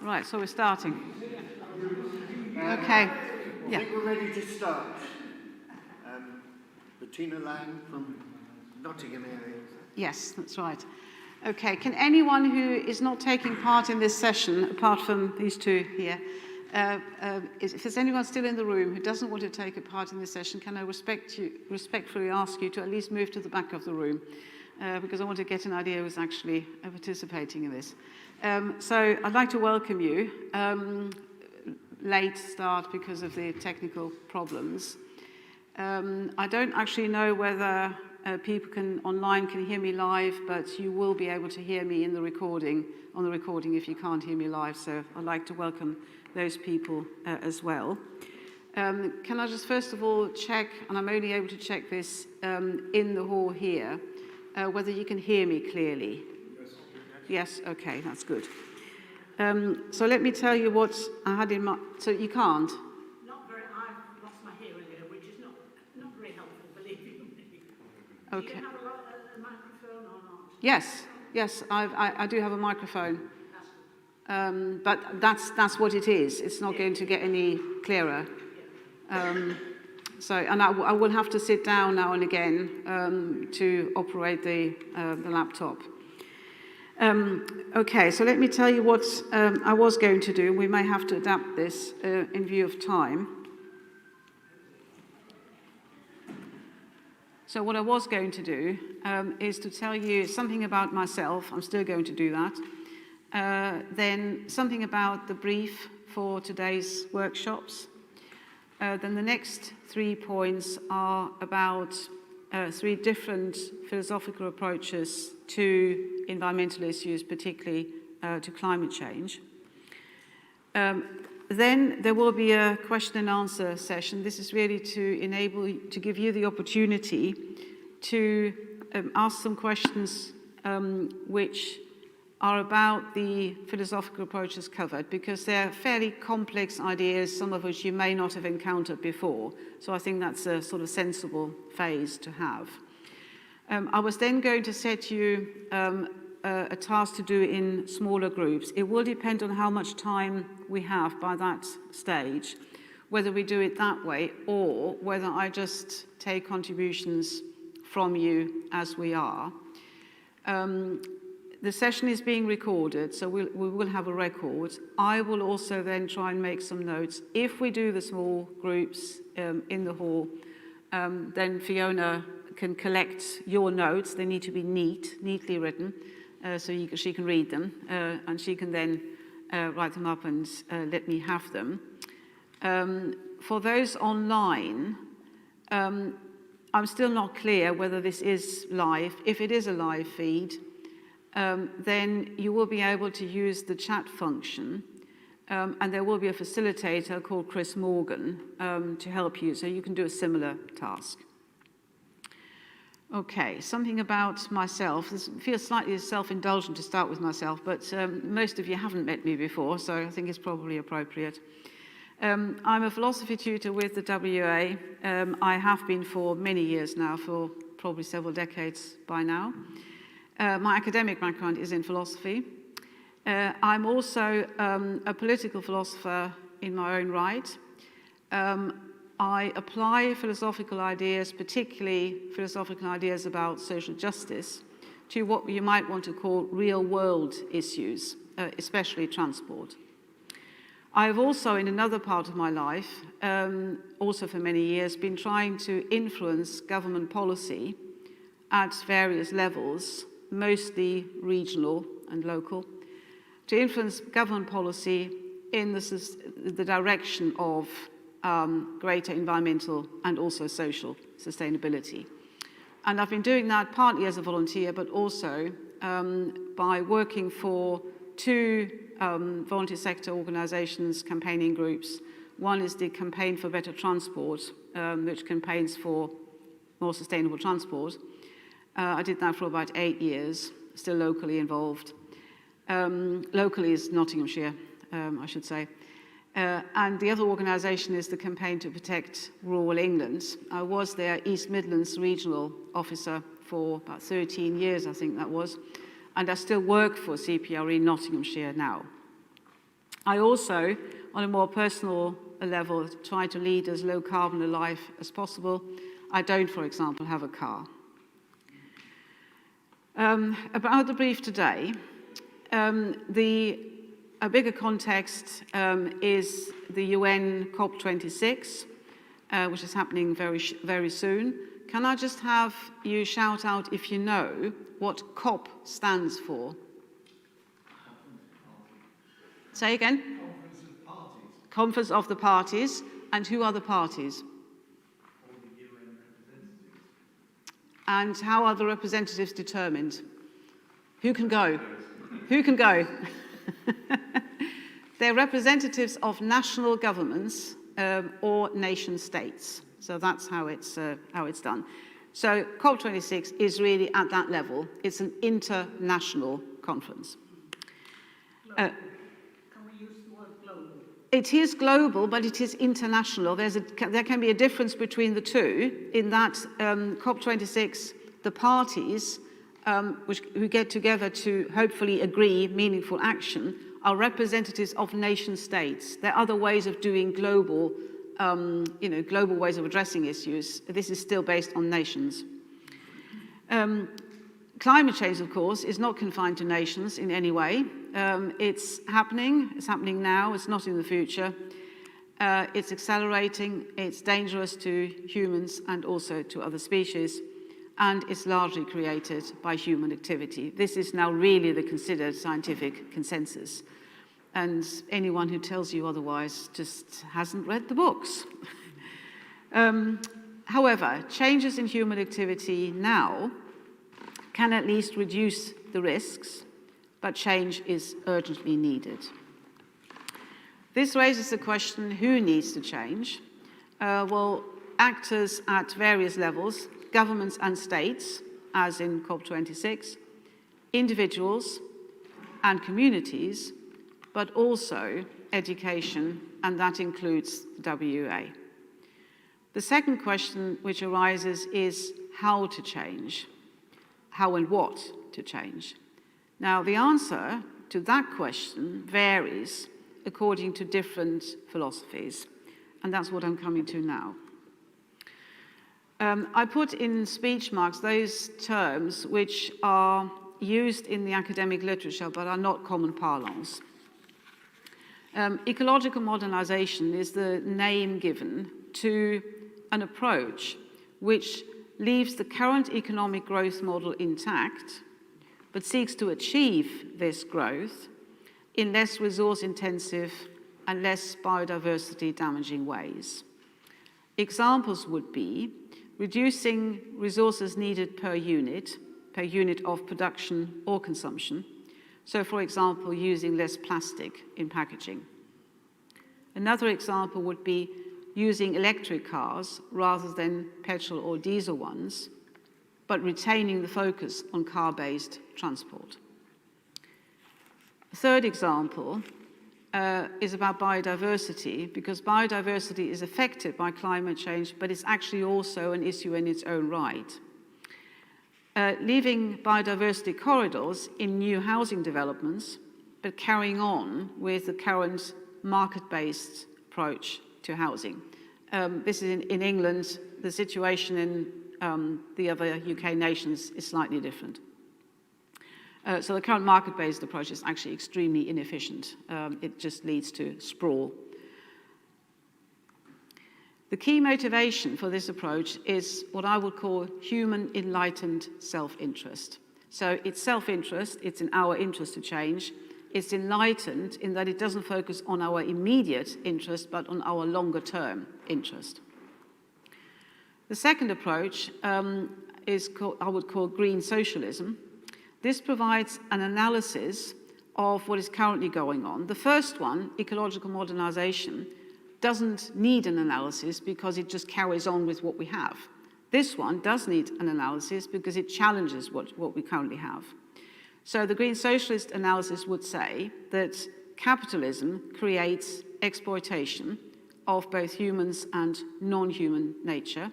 Right, so we're starting. Okay. I think we're ready to start. Bettina Lang from Nottingham area. Yes, that's right. Okay, can anyone who is not taking part in this session, apart from these two here, if there's anyone still in the room who doesn't want to take a part in this session, can I respectfully ask you to at least move to the back of the room, because I want to get an idea who's actually participating in this. So I'd like to welcome you. Late start because of the technical problems. I don't actually know whether people online can hear me live, but you will be able to hear me on the recording if you can't hear me live. So I'd like to welcome those people as well. Can I just first of all check, and I'm only able to check this in the hall here, whether you can hear me clearly? Yes, okay, that's good. So let me tell you what I had in mind. So you can't? Not very. I've lost my hearing here, which is not very helpful, believe me. Okay. Do you have a microphone or not? Yes, I do have a microphone. But that's what it is. It's not going to get any clearer. And I will have to sit down now and again to operate the laptop. Okay, so let me tell you what I was going to do. We may have to adapt this in view of time. So what I was going to do is to tell you something about myself. I'm still going to do that. Then something about the brief for today's workshops. Then the next 3 points are about 3 different philosophical approaches to environmental issues, particularly to climate change. Then there will be a question and answer session. This is really to give you the opportunity to ask some questions which are about the philosophical approaches covered, because they're fairly complex ideas, some of which you may not have encountered before. So I think that's a sort of sensible phase to have. I was then going to set you a task to do in smaller groups. It will depend on how much time we have by that stage, whether we do it that way or whether I just take contributions from you as we are. The session is being recorded, so we will have a record. I will also then try and make some notes. If we do the small groups in the hall, then Fiona can collect your notes. They need to be neatly written, so she can read them, and she can then write them up and let me have them. For those online, I'm still not clear whether this is live. If it is a live feed, then you will be able to use the chat function, and there will be a facilitator called Chris Morgan to help you, so you can do a similar task. Okay, something about myself. This feels slightly self-indulgent to start with myself, but most of you haven't met me before, so I think it's probably appropriate. I'm a philosophy tutor with the WEA. I have been for many years now, for probably several decades by now. My academic background is in philosophy. I'm also a political philosopher in my own right. I apply philosophical ideas, particularly philosophical ideas about social justice, to what you might want to call real-world issues, especially transport. I've also, in another part of my life, also for many years, been trying to influence government policy at various levels, mostly regional and local, to influence government policy in the direction of greater environmental and also social sustainability. And I've been doing that partly as a volunteer, but also by working for 2 volunteer sector organizations, campaigning groups. One is the Campaign for Better Transport, which campaigns for more sustainable transport. I did that for about 8 years, still locally involved. Locally is Nottinghamshire, I should say. And the other organisation is the Campaign to Protect Rural England. I was their East Midlands regional officer for about 13 years, I think that was. And I still work for CPRE Nottinghamshire now. I also, on a more personal level, try to lead as low carbon a life as possible. I don't, for example, have a car. About the brief today, a bigger context is the UN COP26, which is happening very soon. Can I just have you shout out if you know what COP stands for? Say again? Conference of Parties. Conference of the Parties. And who are the parties? All the UN representatives. And how are the representatives determined? Who can go? Who can go? They're representatives of national governments or nation states. So that's how it's done. So COP26 is really at that level. It's an international conference. Can we use the word global? It is global, but it is international. There can be a difference between the two in that COP26, the parties who get together to hopefully agree meaningful action are representatives of nation states. There are other ways of doing global ways of addressing issues. This is still based on nations. Climate change, of course, is not confined to nations in any way. It's happening now, it's not in the future. It's accelerating, it's dangerous to humans and also to other species, and it's largely created by human activity. This is now really the considered scientific consensus. And anyone who tells you otherwise just hasn't read the books. However, changes in human activity now can at least reduce the risks, but change is urgently needed. This raises the question, who needs to change? Well, actors at various levels, governments and states, as in COP26, individuals and communities, but also education, and that includes the WEA. The second question which arises is how to change, how and what to change. Now, the answer to that question varies according to different philosophies, and that's what I'm coming to now. I put in speech marks those terms which are used in the academic literature but are not common parlance. Ecological modernization is the name given to an approach which leaves the current economic growth model intact, but seeks to achieve this growth in less resource-intensive and less biodiversity damaging ways. Examples would be reducing resources needed per unit of production or consumption. So, for example, using less plastic in packaging. Another example would be using electric cars rather than petrol or diesel ones, but retaining the focus on car-based transport. A third example is about biodiversity, because biodiversity is affected by climate change, but it's actually also an issue in its own right. Leaving biodiversity corridors in new housing developments, but carrying on with the current market-based approach to housing. This is in England. The situation in the other UK nations is slightly different. So the current market-based approach is actually extremely inefficient. It just leads to sprawl. The key motivation for this approach is what I would call human enlightened self-interest. So it's self-interest, it's in our interest to change. It's enlightened in that it doesn't focus on our immediate interest, but on our longer-term interest. The second approach is I would call green socialism. This provides an analysis of what is currently going on. The first one, ecological modernization, doesn't need an analysis because it just carries on with what we have. This one does need an analysis because it challenges what we currently have. So the green socialist analysis would say that capitalism creates exploitation of both humans and non-human nature,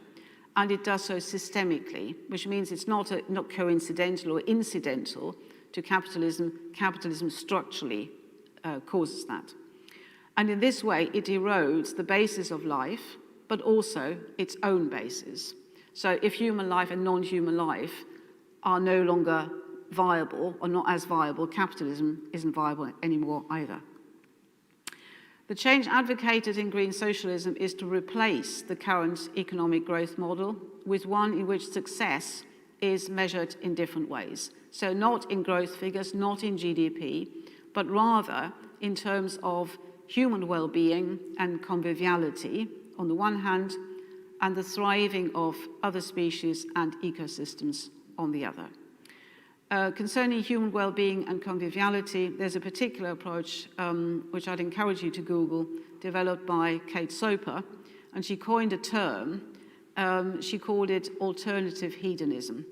and it does so systemically, which means it's not coincidental or incidental to capitalism. Capitalism structurally causes that. And in this way, it erodes the basis of life, but also its own basis. So if human life and non-human life are no longer viable, or not as viable, capitalism isn't viable anymore either. The change advocated in green socialism is to replace the current economic growth model with one in which success is measured in different ways. So not in growth figures, not in GDP, but rather in terms of human well-being and conviviality on the one hand, and the thriving of other species and ecosystems on the other. Concerning human well-being and conviviality, there's a particular approach which I'd encourage you to Google, developed by Kate Soper, and she coined a term. She called it alternative hedonism.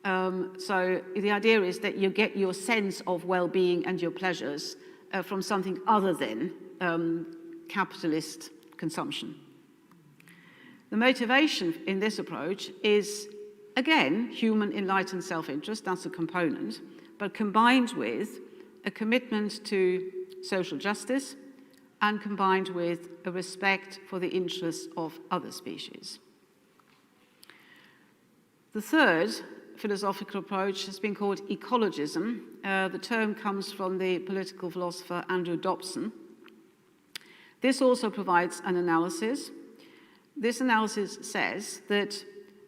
So the idea is that you get your sense of well-being and your pleasures from something other than capitalist consumption. The motivation in this approach is, again, human enlightened self-interest, that's a component, but combined with a commitment to social justice and combined with a respect for the interests of other species. The third philosophical approach has been called ecologism. The term comes from the political philosopher Andrew Dobson. This also provides an analysis. This analysis says that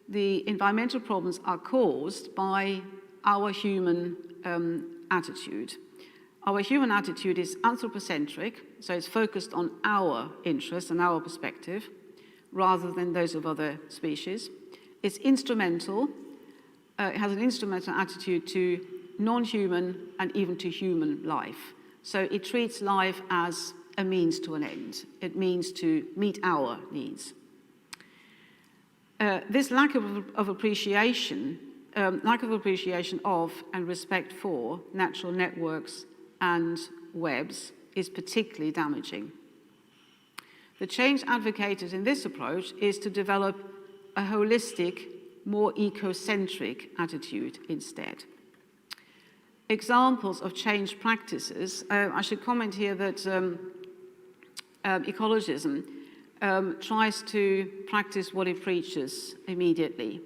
the environmental problems are caused by our human attitude. Our human attitude is anthropocentric, so it's focused on our interests and our perspective, rather than those of other species. It's instrumental. It has an instrumental attitude to non-human and even to human life. So it treats life as a means to an end. It means to meet our needs. This lack of appreciation of and respect for natural networks and webs is particularly damaging. The change advocated in this approach is to develop a holistic, more ecocentric attitude instead. Examples of change practices, I should comment here that ecologism tries to practice what it preaches immediately,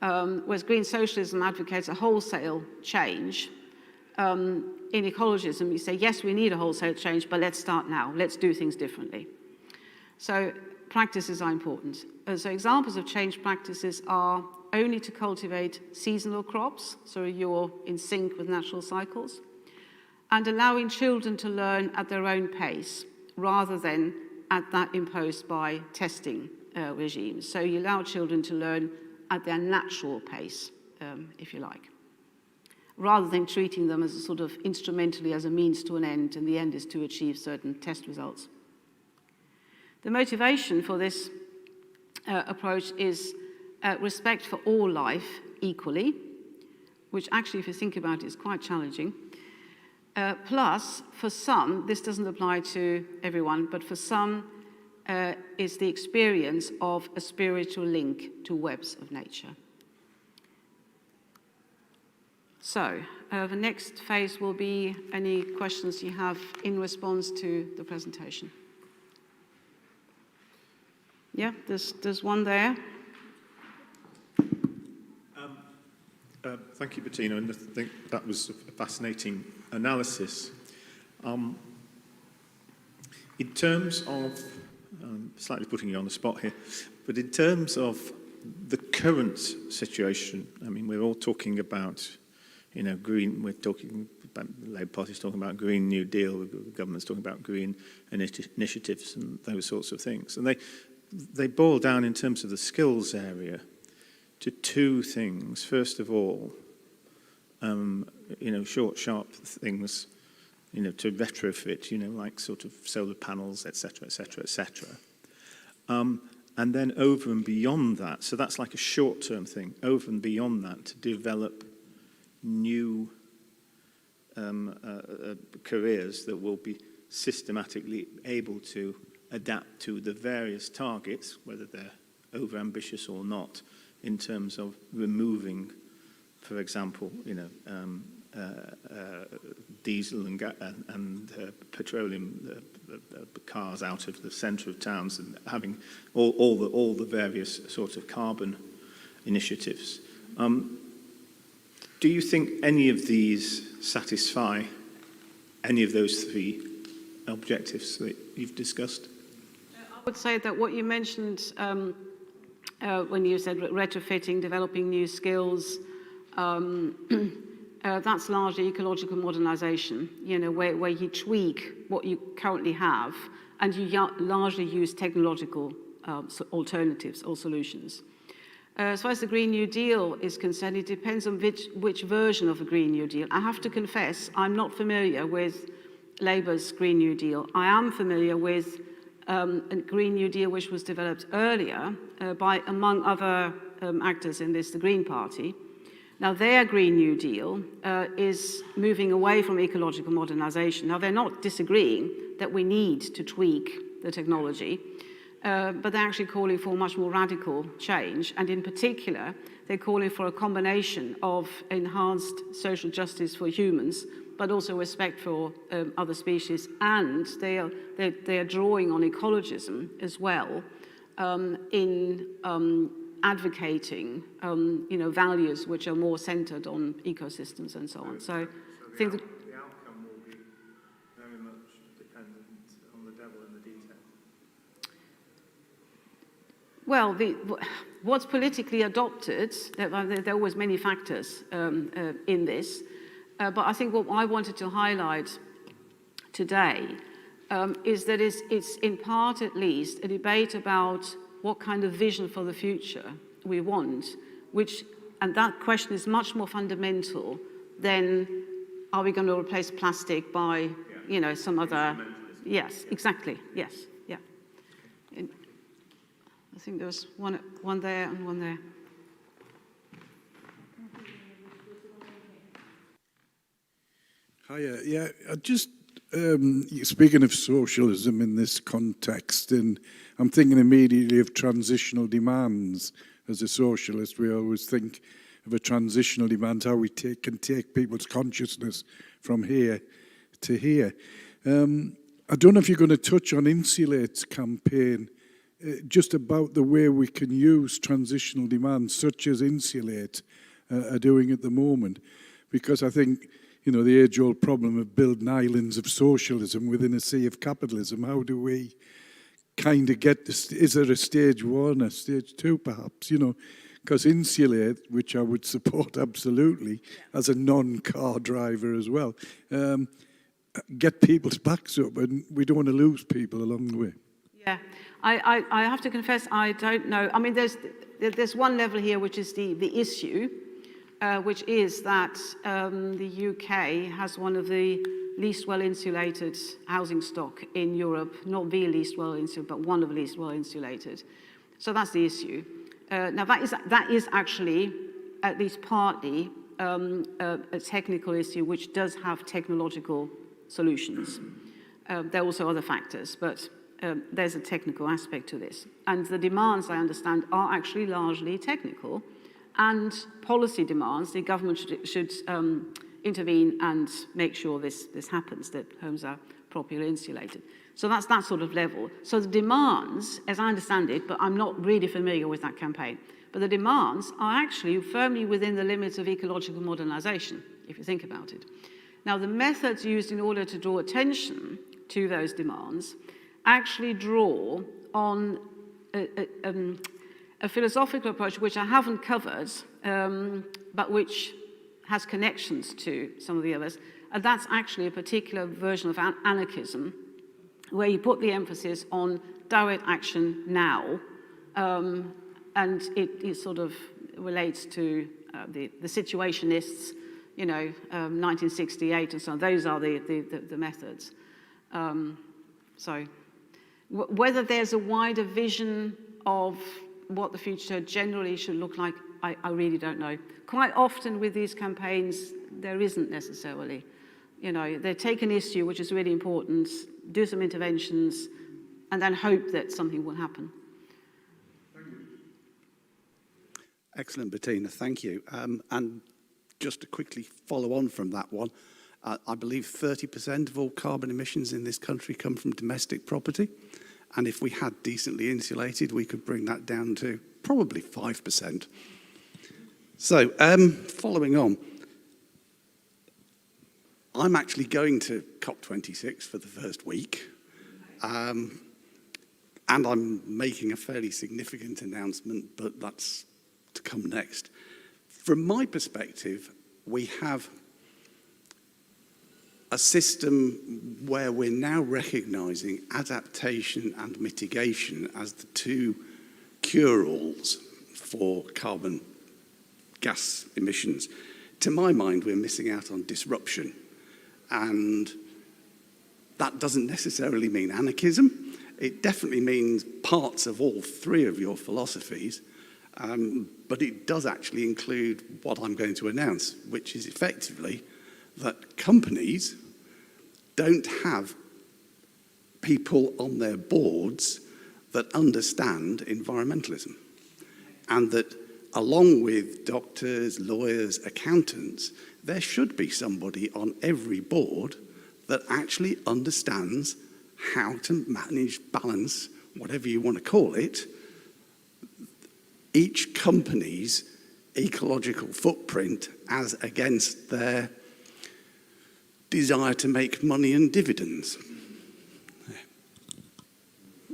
whereas green socialism advocates a wholesale change. In ecologism, you say, yes, we need a wholesale change, but let's start now. Let's do things differently. So practices are important. So examples of change practices are only to cultivate seasonal crops, so you're in sync with natural cycles, and allowing children to learn at their own pace, rather than at that imposed by testing regimes. So you allow children to learn at their natural pace, if you like, rather than treating them as a sort of instrumentally as a means to an end, and the end is to achieve certain test results. The motivation for this approach is respect for all life equally, which actually, if you think about it, is quite challenging. Plus, for some, this doesn't apply to everyone, but for some, is the experience of a spiritual link to webs of nature. So, the next phase will be any questions you have in response to the presentation. Yeah, there's one there. Thank you, Bettina, and I think that was a fascinating analysis. In terms of, slightly putting you on the spot here, but in terms of the current situation, I mean, we're all talking about, green, we're talking about, the Labour Party's talking about Green New Deal, the government's talking about green initiatives and those sorts of things. And they boil down in terms of the skills area to two things. First of all, short, sharp things, to retrofit, like sort of solar panels, etc., etc., etc. And then over and beyond that, so that's like a short-term thing, over and beyond that, to develop new careers that will be systematically able to adapt to the various targets, whether they're over-ambitious or not, in terms of removing, for example, diesel and petroleum the cars out of the centre of towns and having all the various sorts of carbon initiatives. Do you think any of these satisfy any of those three objectives that you've discussed? I would say that what you mentioned when you said retrofitting, developing new skills, that's largely ecological modernization, where you tweak what you currently have and you largely use technological alternatives or solutions. As far as the Green New Deal is concerned, it depends on which version of the Green New Deal. I have to confess, I'm not familiar with Labour's Green New Deal. I am familiar with a Green New Deal which was developed earlier by, among other actors in this, the Green Party. Now, their Green New Deal is moving away from ecological modernization. Now, they're not disagreeing that we need to tweak the technology, but they're actually calling for much more radical change. And in particular, they're calling for a combination of enhanced social justice for humans, but also respect for other species. And they are drawing on ecologism as well in advocating, values which are more centered on ecosystems and so on. So I think the outcome will be very much dependent on the devil in the detail. Well, what's politically adopted, there are always many factors in this, but I think what I wanted to highlight today is that it's in part at least a debate about what kind of vision for the future we want, and that question is much more fundamental than are we going to replace plastic by, some other. Yes, exactly. Yes, yeah. I think there was one there and one there. Hiya. Yeah, just speaking of socialism in this context, and I'm thinking immediately of transitional demands. As a socialist, we always think of a transitional demand, how we can take people's consciousness from here to here. I don't know if you're going to touch on Insulate's campaign, just about the way we can use transitional demands, such as Insulate are doing at the moment, because I think, the age-old problem of building islands of socialism within a sea of capitalism, how do we kind of get this? Is there a stage one, a stage two perhaps, because Insulate, which I would support absolutely as a non-car driver as well, get people's backs up, and we don't want to lose people along the way. Yeah, I have to confess, I don't know. I mean, there's one level here, which is the issue, which is that the UK has one of the least well-insulated housing stock in Europe, not the least well-insulated, but one of the least well-insulated. So that's the issue. Now, that is actually, at least partly, a technical issue which does have technological solutions. There are also other factors, but there's a technical aspect to this. And the demands, I understand, are actually largely technical, and policy demands. The government should intervene and make sure this happens, that homes are properly insulated. So that's that sort of level. So the demands, as I understand it, but I'm not really familiar with that campaign, but the demands are actually firmly within the limits of ecological modernization, if you think about it. Now, the methods used in order to draw attention to those demands actually draw on a philosophical approach which I haven't covered, but which has connections to some of the others, and that's actually a particular version of anarchism, where you put the emphasis on direct action now, and it sort of relates to the situationists, 1968 and so on. Those are the methods. So whether there's a wider vision of what the future generally should look like, I really don't know. Quite often with these campaigns, there isn't necessarily. They take an issue which is really important, do some interventions, and then hope that something will happen. Excellent, Bettina, thank you. And just to quickly follow on from that one, I believe 30% of all carbon emissions in this country come from domestic property. And if we had decently insulated, we could bring that down to probably 5%. So, following on, I'm actually going to COP26 for the first week. And I'm making a fairly significant announcement, but that's to come next. From my perspective, we have a system where we're now recognizing adaptation and mitigation as the two cure-alls for carbon gas emissions. To my mind, we're missing out on disruption. And that doesn't necessarily mean anarchism. It definitely means parts of all three of your philosophies, but it does actually include what I'm going to announce, which is effectively that companies don't have people on their boards that understand environmentalism, and that along with doctors, lawyers, accountants, there should be somebody on every board that actually understands how to manage, balance, whatever you want to call it, each company's ecological footprint as against their desire to make money and dividends.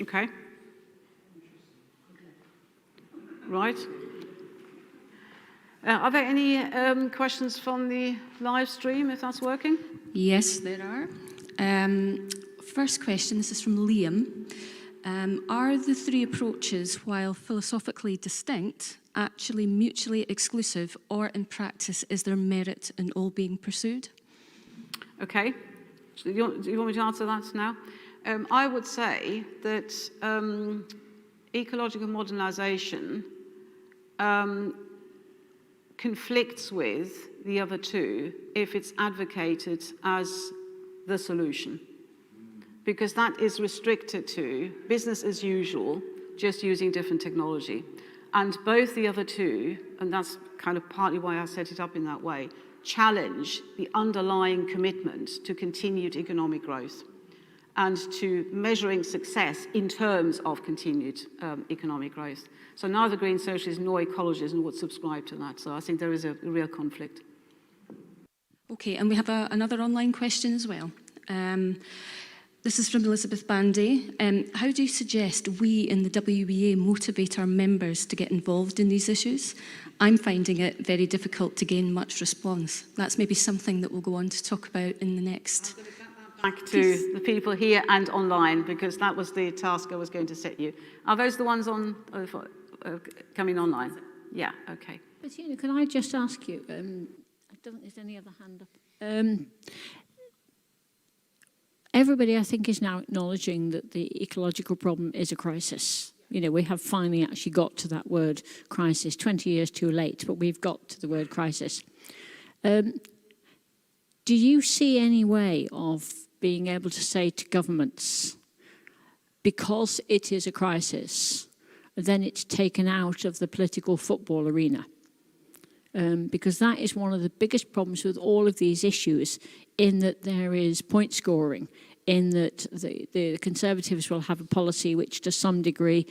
Okay. Right. Are there any questions from the live stream, if that's working? Yes, there are. First question, this is from Liam. Are the three approaches, while philosophically distinct, actually mutually exclusive, or in practice is there merit in all being pursued? Okay. Do you want me to answer that now? I would say that ecological modernization conflicts with the other two if it's advocated as the solution, because that is restricted to business as usual, just using different technology. And both the other two, and that's kind of partly why I set it up in that way, challenge the underlying commitment to continued economic growth and to measuring success in terms of continued economic growth. So neither Green Socialists nor Ecologism would subscribe to that. So I think there is a real conflict. Okay, and we have another online question as well. This is from Elizabeth Bandy. How do you suggest we in the WEA motivate our members to get involved in these issues? I'm finding it very difficult to gain much response. That's maybe something that we'll go on to talk about in the next. Back to the people here and online, because that was the task I was going to set you. Are those the ones on coming online? Yeah, okay. Bettina, can I just ask you, I don't think there's any other hand up. Everybody, I think, is now acknowledging that the ecological problem is a crisis. You know, we have finally actually got to that word crisis, 20 years too late, but we've got to the word crisis. Do you see any way of being able to say to governments, because it is a crisis, then it's taken out of the political football arena? Because that is one of the biggest problems with all of these issues, in that there is point scoring, in that the Conservatives will have a policy which to some degree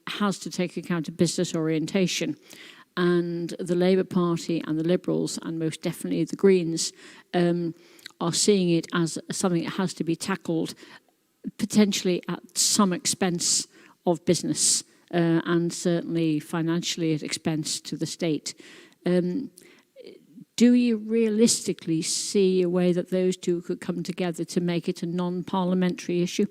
has to take account of business orientation. And the Labour Party and the Liberals, and most definitely the Greens, are seeing it as something that has to be tackled potentially at some expense of business, and certainly financially at expense to the state. Do you realistically see a way that those two could come together to make it a non-parliamentary issue?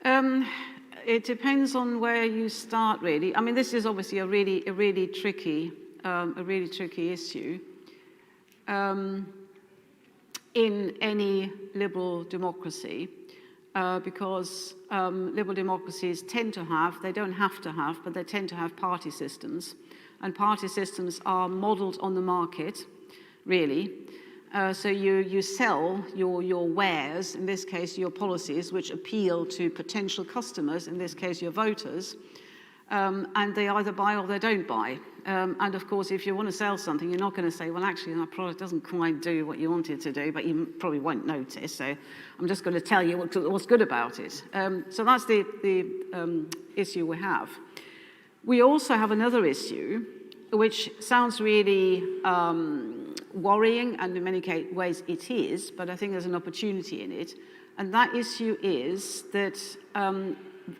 It depends on where you start, really. I mean, this is obviously a really tricky issue. In any liberal democracy, because liberal democracies tend to have, they don't have to have, but they tend to have party systems. And party systems are modelled on the market, really. So you sell your wares, in this case your policies, which appeal to potential customers, in this case your voters. and they either buy or they don't buy. And of course, if you want to sell something, you're not going to say, well, actually, that product doesn't quite do what you want it to do, but you probably won't notice. So I'm just going to tell you what's good about it. So that's the issue we have. We also have another issue, which sounds really worrying, and in many ways it is, but I think there's an opportunity in it. And that issue is that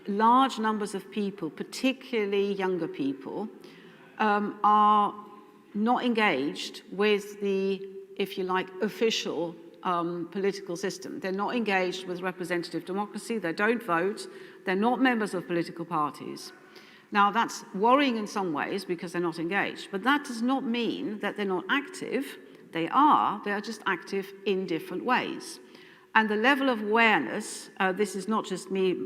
large numbers of people, particularly younger people, are not engaged with the, if you like, official political system. They're not engaged with representative democracy, they don't vote, they're not members of political parties. Now, that's worrying in some ways because they're not engaged, but that does not mean that they're not active. They are just active in different ways. And the level of awareness, this is not just me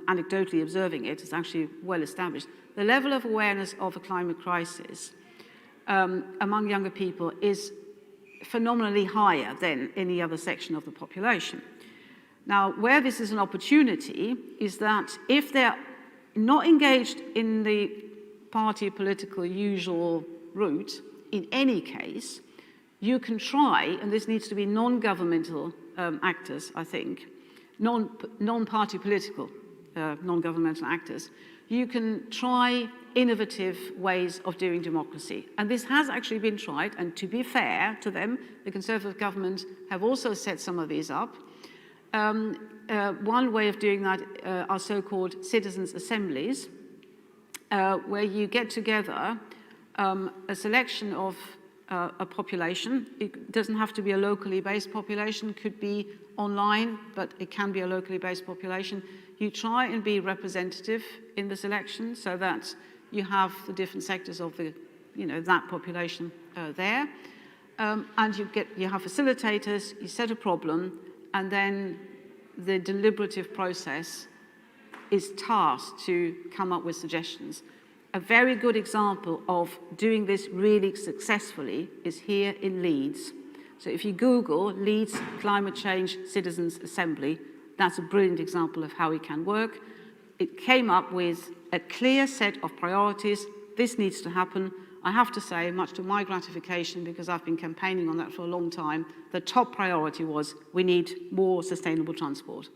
anecdotally observing it, it's actually well established. The level of awareness of a climate crisis among younger people is phenomenally higher than any other section of the population. Now, where this is an opportunity is that if they're not engaged in the party political usual route, in any case, you can try, and this needs to be non-governmental actors, I think, non-party political non-governmental actors, you can try innovative ways of doing democracy. And this has actually been tried, and to be fair to them, the Conservative government have also set some of these up. One way of doing that are so-called citizens' assemblies, where you get together a selection of a population. It doesn't have to be a locally based population, it could be online, but it can be a locally based population. You try and be representative in the selection so that you have the different sectors of the, that population there. And you have facilitators, you set a problem, and then the deliberative process is tasked to come up with suggestions. A very good example of doing this really successfully is here in Leeds. So if you Google Leeds Climate Change Citizens Assembly, that's a brilliant example of how it can work. It came up with a clear set of priorities. This needs to happen. I have to say, much to my gratification, because I've been campaigning on that for a long time, the top priority was we need more sustainable transport.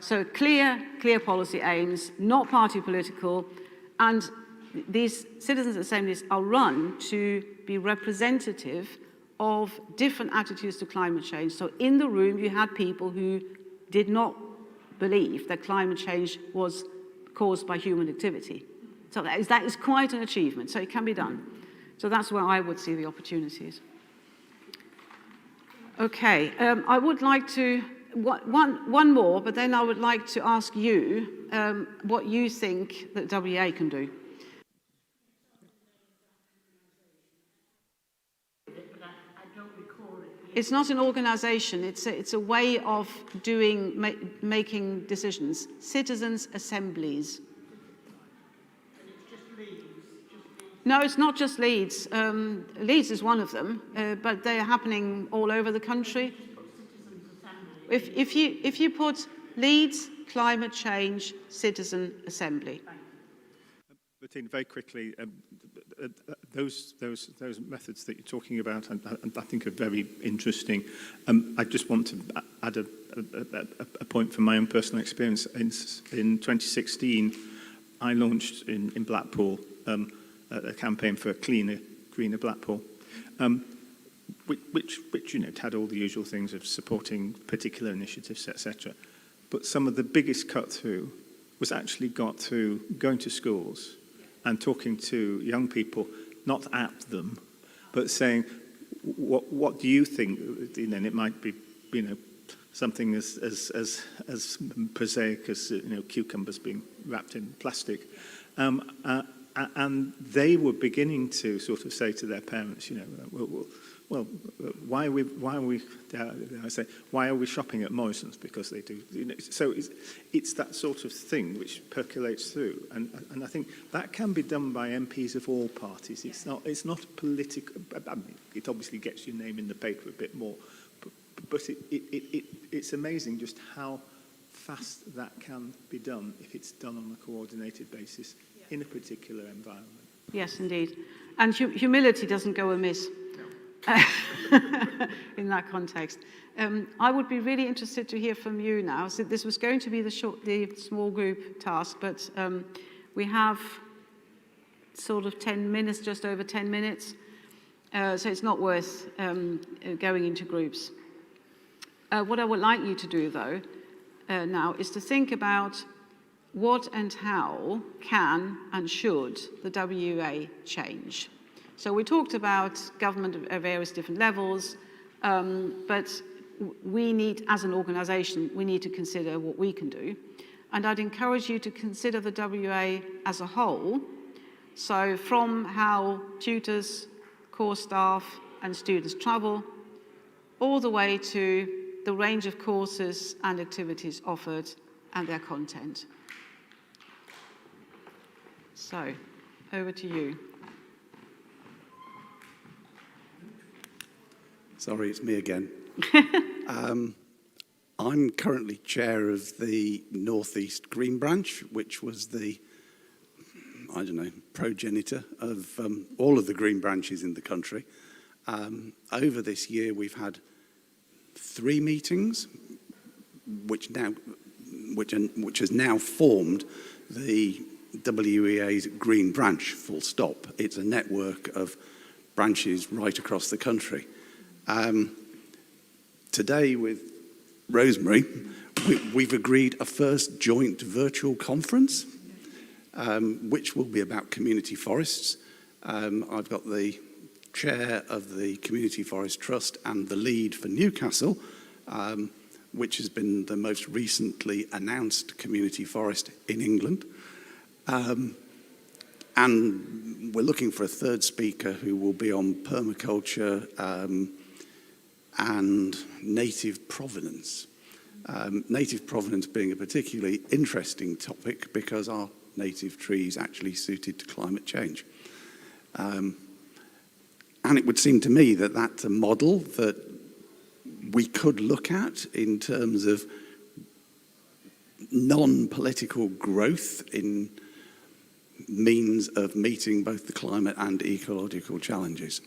So clear policy aims, not party political, and these citizens' assemblies are run to be representative of different attitudes to climate change. So in the room, you had people who did not believe that climate change was caused by human activity. So that is quite an achievement, so it can be done. So that's where I would see the opportunities. Okay, I would like to, one more, but then I would like to ask you what you think that WEA can do. It's not an organisation, it's a way of making decisions. Citizens' assemblies. No, it's not just Leeds. Leeds is one of them, but they're happening all over the country. If you put Leeds Climate Change Citizen Assembly. Bettina, very quickly, those methods that you're talking about, and I think are very interesting. I just want to add a point from my own personal experience. In 2016, I launched in Blackpool a campaign for a cleaner, greener Blackpool, which had all the usual things of supporting particular initiatives, etc. But some of the biggest cut through was actually got through going to schools and talking to young people, not at them, but saying, what do you think? And it might be, something as prosaic as cucumbers being wrapped in plastic. And they were beginning to sort of say to their parents, well, why are we shopping at Morrison's? Because they do. So it's that sort of thing which percolates through, and I think that can be done by MPs of all parties. It's not political. I mean, it obviously gets your name in the paper a bit more, but it's amazing just how fast that can be done if it's done on a coordinated basis in a particular environment. Yes, indeed. And humility doesn't go amiss in that context. I would be really interested to hear from you now. So this was going to be the small group task, but we have sort of 10 minutes, just over 10 minutes. So it's not worth going into groups. What I would like you to do, though, now is to think about what and how can and should the WEA change. So we talked about government at various different levels, but we need, as an organisation, we need to consider what we can do. And I'd encourage you to consider the WEA as a whole. So from how tutors, core staff and students travel, all the way to the range of courses and activities offered and their content. So, over to you. Sorry, it's me again. I'm currently chair of the North East Green Branch, which was the, I don't know, progenitor of all of the green branches in the country. Over this year, we've had 3 meetings, which has now formed the WEA's Green Branch, full stop. It's a network of branches right across the country. Today with Rosemary, we've agreed a first joint virtual conference, which will be about community forests. I've got the chair of the Community Forest Trust and the lead for Newcastle, which has been the most recently announced community forest in England. And we're looking for a third speaker who will be on permaculture and native provenance. Native provenance being a particularly interesting topic because our native trees actually suited to climate change. And it would seem to me that that's a model that we could look at in terms of non-political growth in means of meeting both the climate and ecological challenges.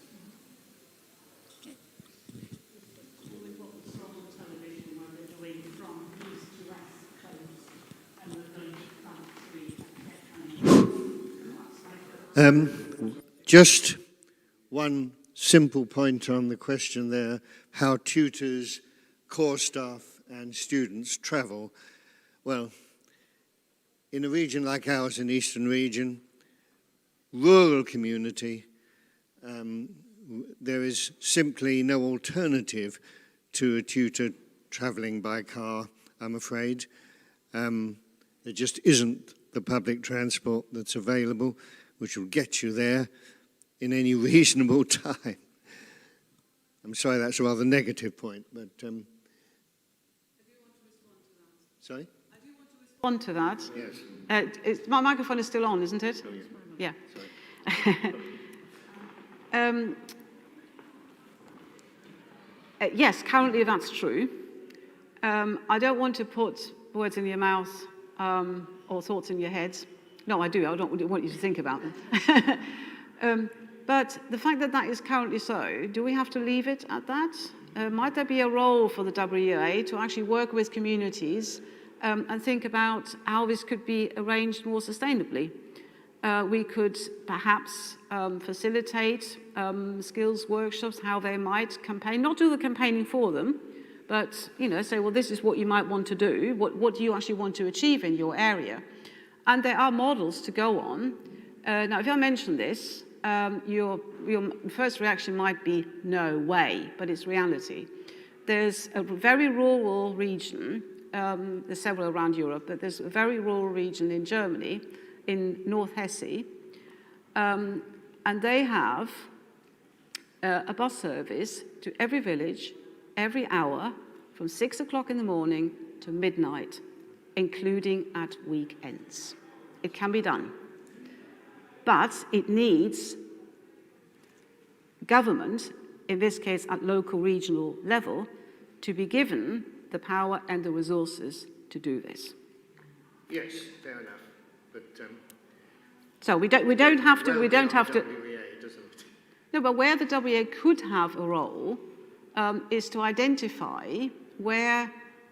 Just one simple point on the question there, how tutors, core staff and students travel. Well, in a region like ours, an eastern region, rural community, there is simply no alternative to a tutor travelling by car, I'm afraid. There just isn't the public transport that's available, which will get you there in any reasonable time. I'm sorry, that's a rather negative point, but... I do want to respond to that. Sorry? I do want to respond to that. Yes. My microphone is still on, isn't it? Oh, yeah. Yeah. Yes, currently that's true. I don't want to put words in your mouth or thoughts in your heads. No, I do. I don't want you to think about them. But the fact that that is currently so, do we have to leave it at that? Might there be a role for the WEA to actually work with communities and think about how this could be arranged more sustainably? We could perhaps facilitate skills workshops, how they might campaign, not do the campaigning for them, but say, well, this is what you might want to do. What do you actually want to achieve in your area? And there are models to go on. Now, if I mention this, your first reaction might be, no way, but it's reality. There's a very rural region, there's several around Europe, but there's a very rural region in Germany, in North Hesse, and they have a bus service to every village, every hour, from 6 o'clock in the morning to midnight, including at weekends. It can be done. But it needs government, in this case at local, regional level, to be given the power and the resources to do this. Yes, fair enough. But So we don't have to. No, but where the WEA could have a role is to identify where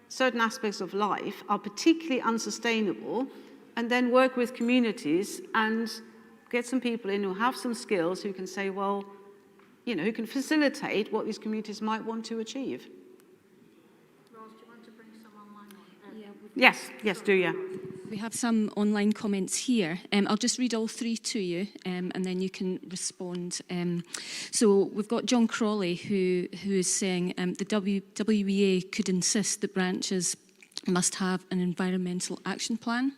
certain aspects of life are particularly unsustainable, and then work with communities and get some people in who have some skills who can say, well, you know, who can facilitate what these communities might want to achieve. Rose, do you want to bring some online on? Yes, do you? We have some online comments here. I'll just read all three to you, and then you can respond. So we've got John Crawley, who is saying the WEA could insist that branches must have an environmental action plan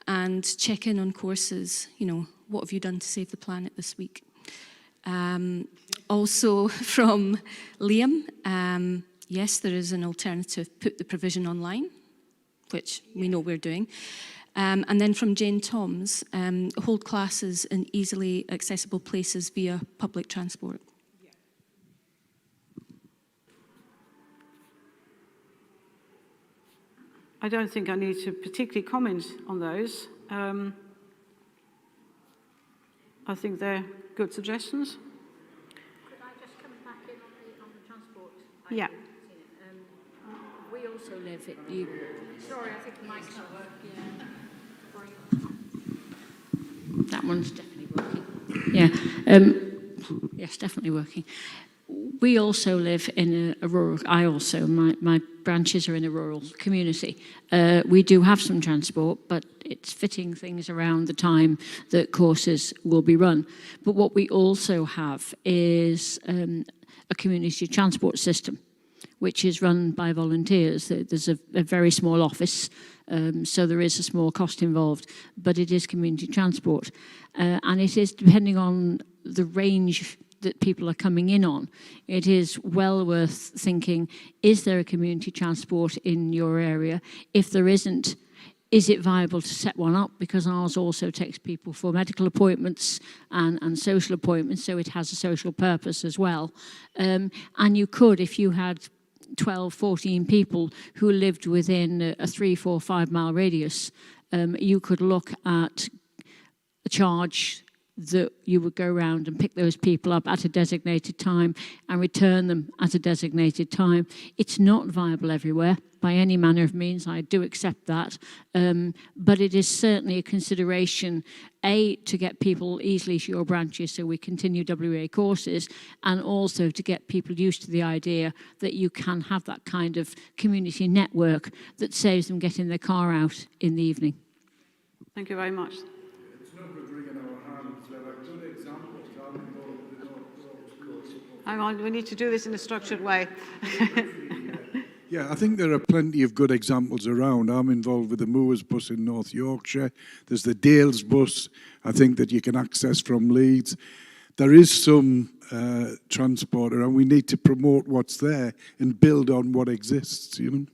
and check in on courses. You know, what have you done to save the planet this week? Also from Liam, yes, there is an alternative, put the provision online, which we know we're doing. And then from Jane Toms, hold classes in easily accessible places via public transport. I don't think I need to particularly comment on those. I think they're good suggestions. Could I just come back in on the transport? Yeah. We also live at Sorry, I think the mic's not working. Yeah. That one's definitely working. Yeah. Yes, definitely working. We also live in a rural, my branches are in a rural community. We do have some transport, but it's fitting things around the time that courses will be run. But what we also have is a community transport system, which is run by volunteers. There's a very small office, so there is a small cost involved, but it is community transport. And it is, depending on the range that people are coming in on, it is well worth thinking, is there a community transport in your area? If there isn't, is it viable to set one up? Because ours also takes people for medical appointments and social appointments, so it has a social purpose as well. And you could, if you had 12, 14 people who lived within a 3, 4, 5 mile radius, you could look at a charge that you would go around and pick those people up at a designated time and return them at a designated time. It's not viable everywhere by any manner of means. I do accept that. But it is certainly a consideration, A, to get people easily to your branches so we continue WEA courses, and also to get people used to the idea that you can have that kind of community network that saves them getting their car out in the evening. Thank you very much. It's not good wringing our hands. There are good examples. Hang on, we need to do this in a structured way. Yeah, I think there are plenty of good examples around. I'm involved with the Moors bus in North Yorkshire. There's the Dales bus, I think, that you can access from Leeds. There is some transport around. We need to promote what's there and build on what exists, you know.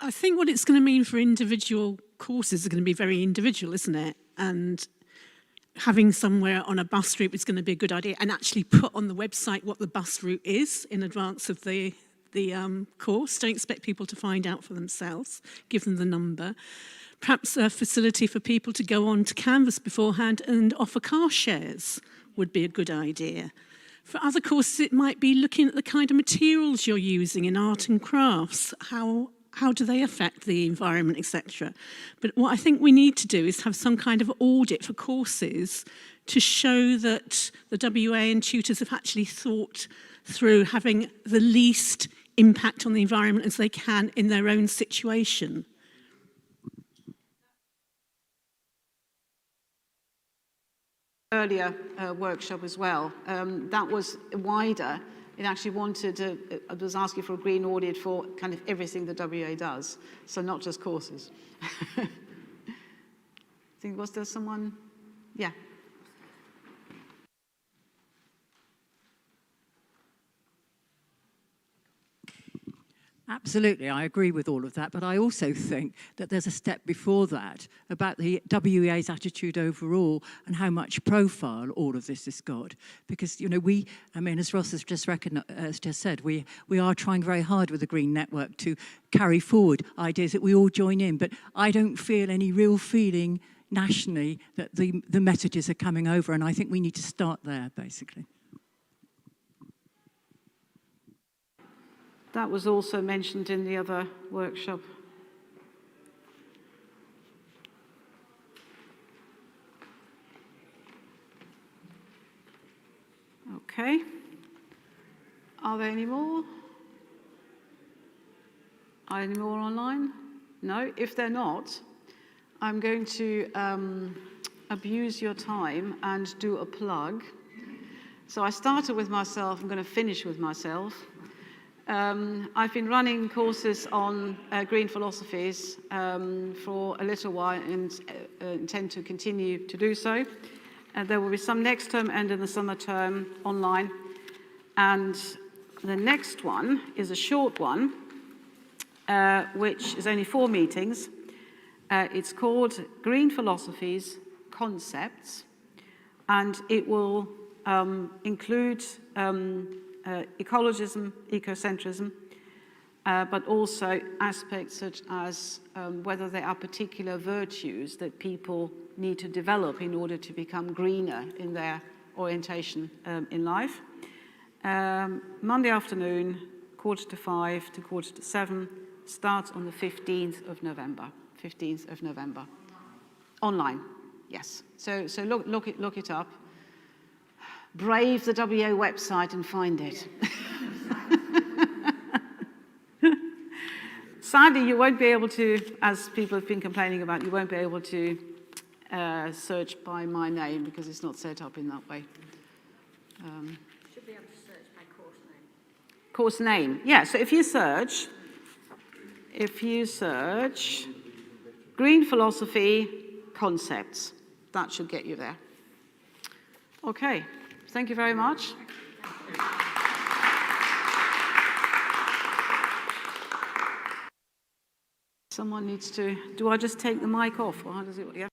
I think what it's going to mean for individual courses is going to be very individual, isn't it? And having somewhere on a bus route is going to be a good idea, and actually put on the website what the bus route is in advance of the course. Don't expect people to find out for themselves. Give them the number. Perhaps a facility for people to go on to Canvas beforehand and offer car shares would be a good idea. For other courses, it might be looking at the kind of materials you're using in art and crafts. How do they affect the environment, etc. But what I think we need to do is have some kind of audit for courses to show that the WEA and tutors have actually thought through having the least impact on the environment as they can in their own situation. Earlier workshop as well, that was wider. It actually wanted, it was asking for a green audit for kind of everything the WEA does, so not just courses. I think, was there someone? Yeah. Absolutely, I agree with all of that, but I also think that there's a step before that about the WEA's attitude overall and how much profile all of this has got. Because, you know, as Ross has just said, we are trying very hard with the Green Network to carry forward ideas that we all join in, but I don't feel any real feeling nationally that the messages are coming over, and I think we need to start there, basically. That was also mentioned in the other workshop. Okay. Are there any more? Are any more online? No? If they're not, I'm going to abuse your time and do a plug. So I started with myself, I'm going to finish with myself. I've been running courses on green philosophies for a little while and intend to continue to do so. There will be some next term and in the summer term online. And the next one is a short one, which is only 4 meetings. It's called Green Philosophies, Concepts, and it will include ecologism, ecocentrism, but also aspects such as whether there are particular virtues that people need to develop in order to become greener in their orientation in life. Monday afternoon, 4:45 to 7:15, starts on the 15th of November. 15th of November. Online, yes. So look it up. Brave the WEA website and find it. Sadly, you won't be able to, as people have been complaining about, you won't be able to search by my name because it's not set up in that way. Should be able to search by course name. Course name, yeah. So if you search Green Philosophy Concepts, that should get you there. Okay. Thank you very much. Someone needs to, do I just take the mic off or how does it work? Yeah.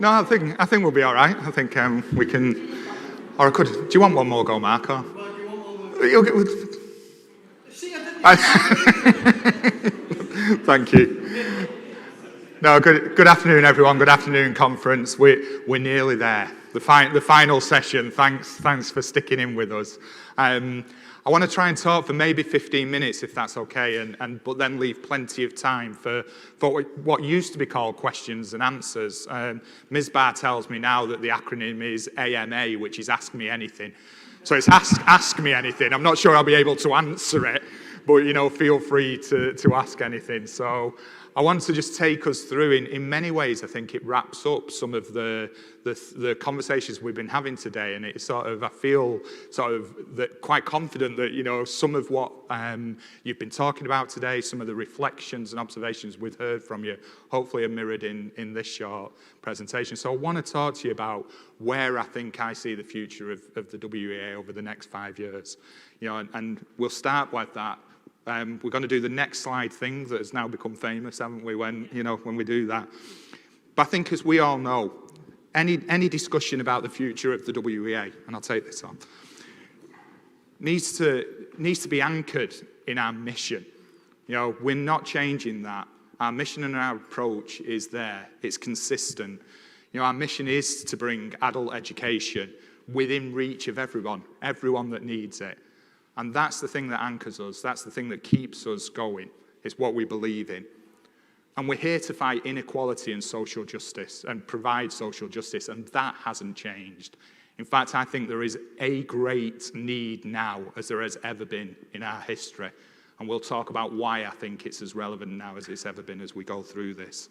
No, I think we'll be all right. I think we can, or I could. Do you want one more go, Mark? Or? You'll get, thank you. No, good afternoon, everyone. Good afternoon, conference. We're nearly there. The final session. Thanks for sticking in with us. I want to try and talk for maybe 15 minutes, if that's okay, but then leave plenty of time for what used to be called questions and answers. Ms. Barr tells me now that the acronym is AMA, which is Ask Me Anything. So it's ask me anything. I'm not sure I'll be able to answer it, but feel free to ask anything. So I want to just take us through, in many ways, I think it wraps up some of the conversations we've been having today, and it I feel that quite confident that, some of what you've been talking about today, some of the reflections and observations we've heard from you, hopefully are mirrored in this short presentation. So I want to talk to you about where I think I see the future of the WEA over the next 5 years. And we'll start with that. We're going to do the next slide thing that has now become famous, haven't we, when we do that. But I think, as we all know, any discussion about the future of the WEA, and I'll take this on, needs to be anchored in our mission. We're not changing that. Our mission and our approach is there. It's consistent. Our mission is to bring adult education within reach of everyone that needs it. And that's the thing that anchors us. That's the thing that keeps us going. It's what we believe in. And we're here to fight inequality and social justice and provide social justice, and that hasn't changed. In fact, I think there is a great need now, as there has ever been in our history. And we'll talk about why I think it's as relevant now as it's ever been as we go through this.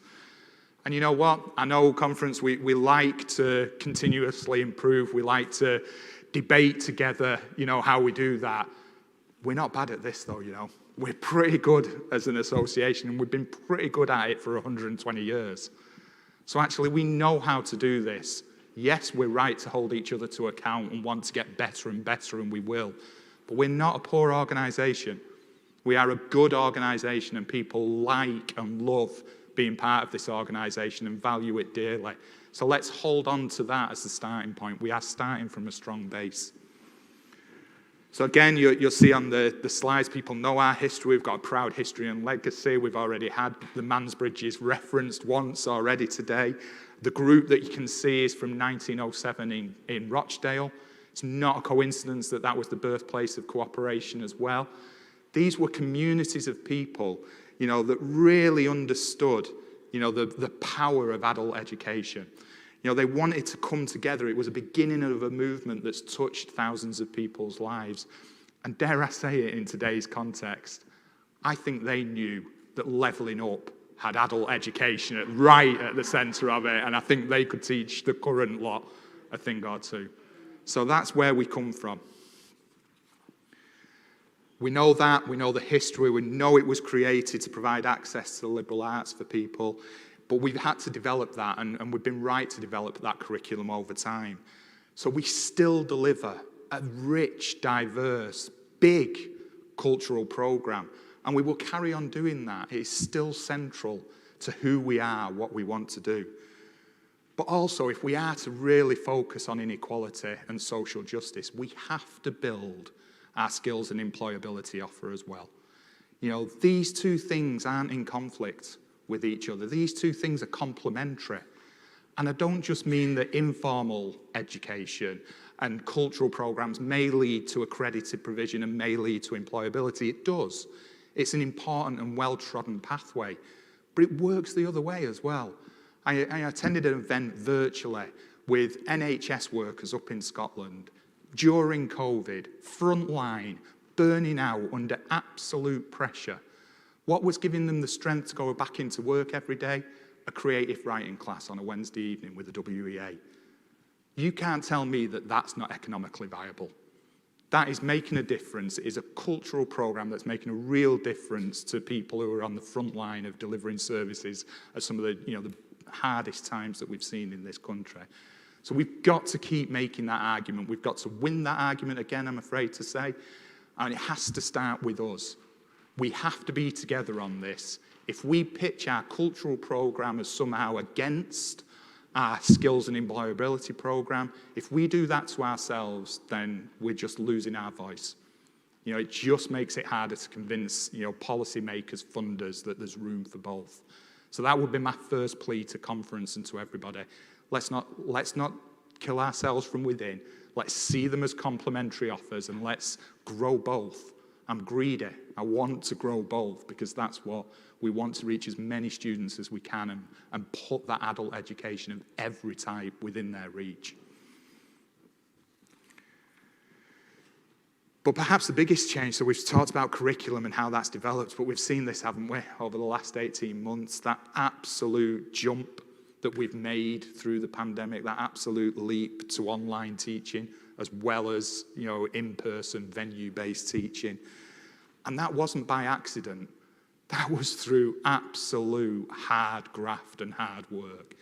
And you know what? I know, conference, we like to continuously improve. We like to debate together, how we do that. We're not bad at this, though, We're pretty good as an association, and we've been pretty good at it for 120 years. So actually, we know how to do this. Yes, we're right to hold each other to account and want to get better and better, and we will. But we're not a poor organisation. We are a good organisation, and people like and love being part of this organisation and value it dearly. So let's hold on to that as the starting point. We are starting from a strong base. So again, you'll see on the slides, people know our history. We've got a proud history and legacy. We've already had the Mansbridges referenced once already today. The group that you can see is from 1907 in Rochdale. It's not a coincidence that that was the birthplace of cooperation as well. These were communities of people, that really understood, the power of adult education. They wanted to come together. It was a beginning of a movement that's touched thousands of people's lives. And dare I say it in today's context, I think they knew that levelling up had adult education right at the centre of it, and I think they could teach the current lot a thing or two. So that's where we come from. We know that, we know the history, we know it was created to provide access to the liberal arts for people. But we've had to develop that, and we've been right to develop that curriculum over time. So we still deliver a rich, diverse, big cultural programme, and we will carry on doing that. It is still central to who we are, what we want to do. But also, if we are to really focus on inequality and social justice, we have to build our skills and employability offer as well. These two things aren't in conflict with each other. These two things are complementary. And I don't just mean that informal education and cultural programs may lead to accredited provision and may lead to employability. It does. It's an important and well-trodden pathway. But it works the other way as well. I attended an event virtually with NHS workers up in Scotland during COVID, frontline, burning out under absolute pressure. What was giving them the strength to go back into work every day? A creative writing class on a Wednesday evening with the WEA. You can't tell me that that's not economically viable. That is making a difference. It is a cultural programme that's making a real difference to people who are on the front line of delivering services at some of the hardest times that we've seen in this country. So we've got to keep making that argument. We've got to win that argument again, I'm afraid to say. And it has to start with us. We have to be together on this. If we pitch our cultural programme as somehow against our skills and employability program. If we do that to ourselves, then we're just losing our voice. You know, it just makes it harder to convince, you know, policymakers, funders that there's room for both. So that would be my first plea to conference and to everybody. Let's not kill ourselves from within. Let's see them as complementary offers and let's grow both. I'm greedy. I want to grow both because that's what we want, to reach as many students as we can and put that adult education of every type within their reach. But perhaps the biggest change, so we've talked about curriculum and how that's developed, but we've seen this, haven't we, over the last 18 months, that absolute jump that we've made through the pandemic, that absolute leap to online teaching, as well as, you know, in-person, venue-based teaching. And that wasn't by accident. That was through absolute hard graft and hard work.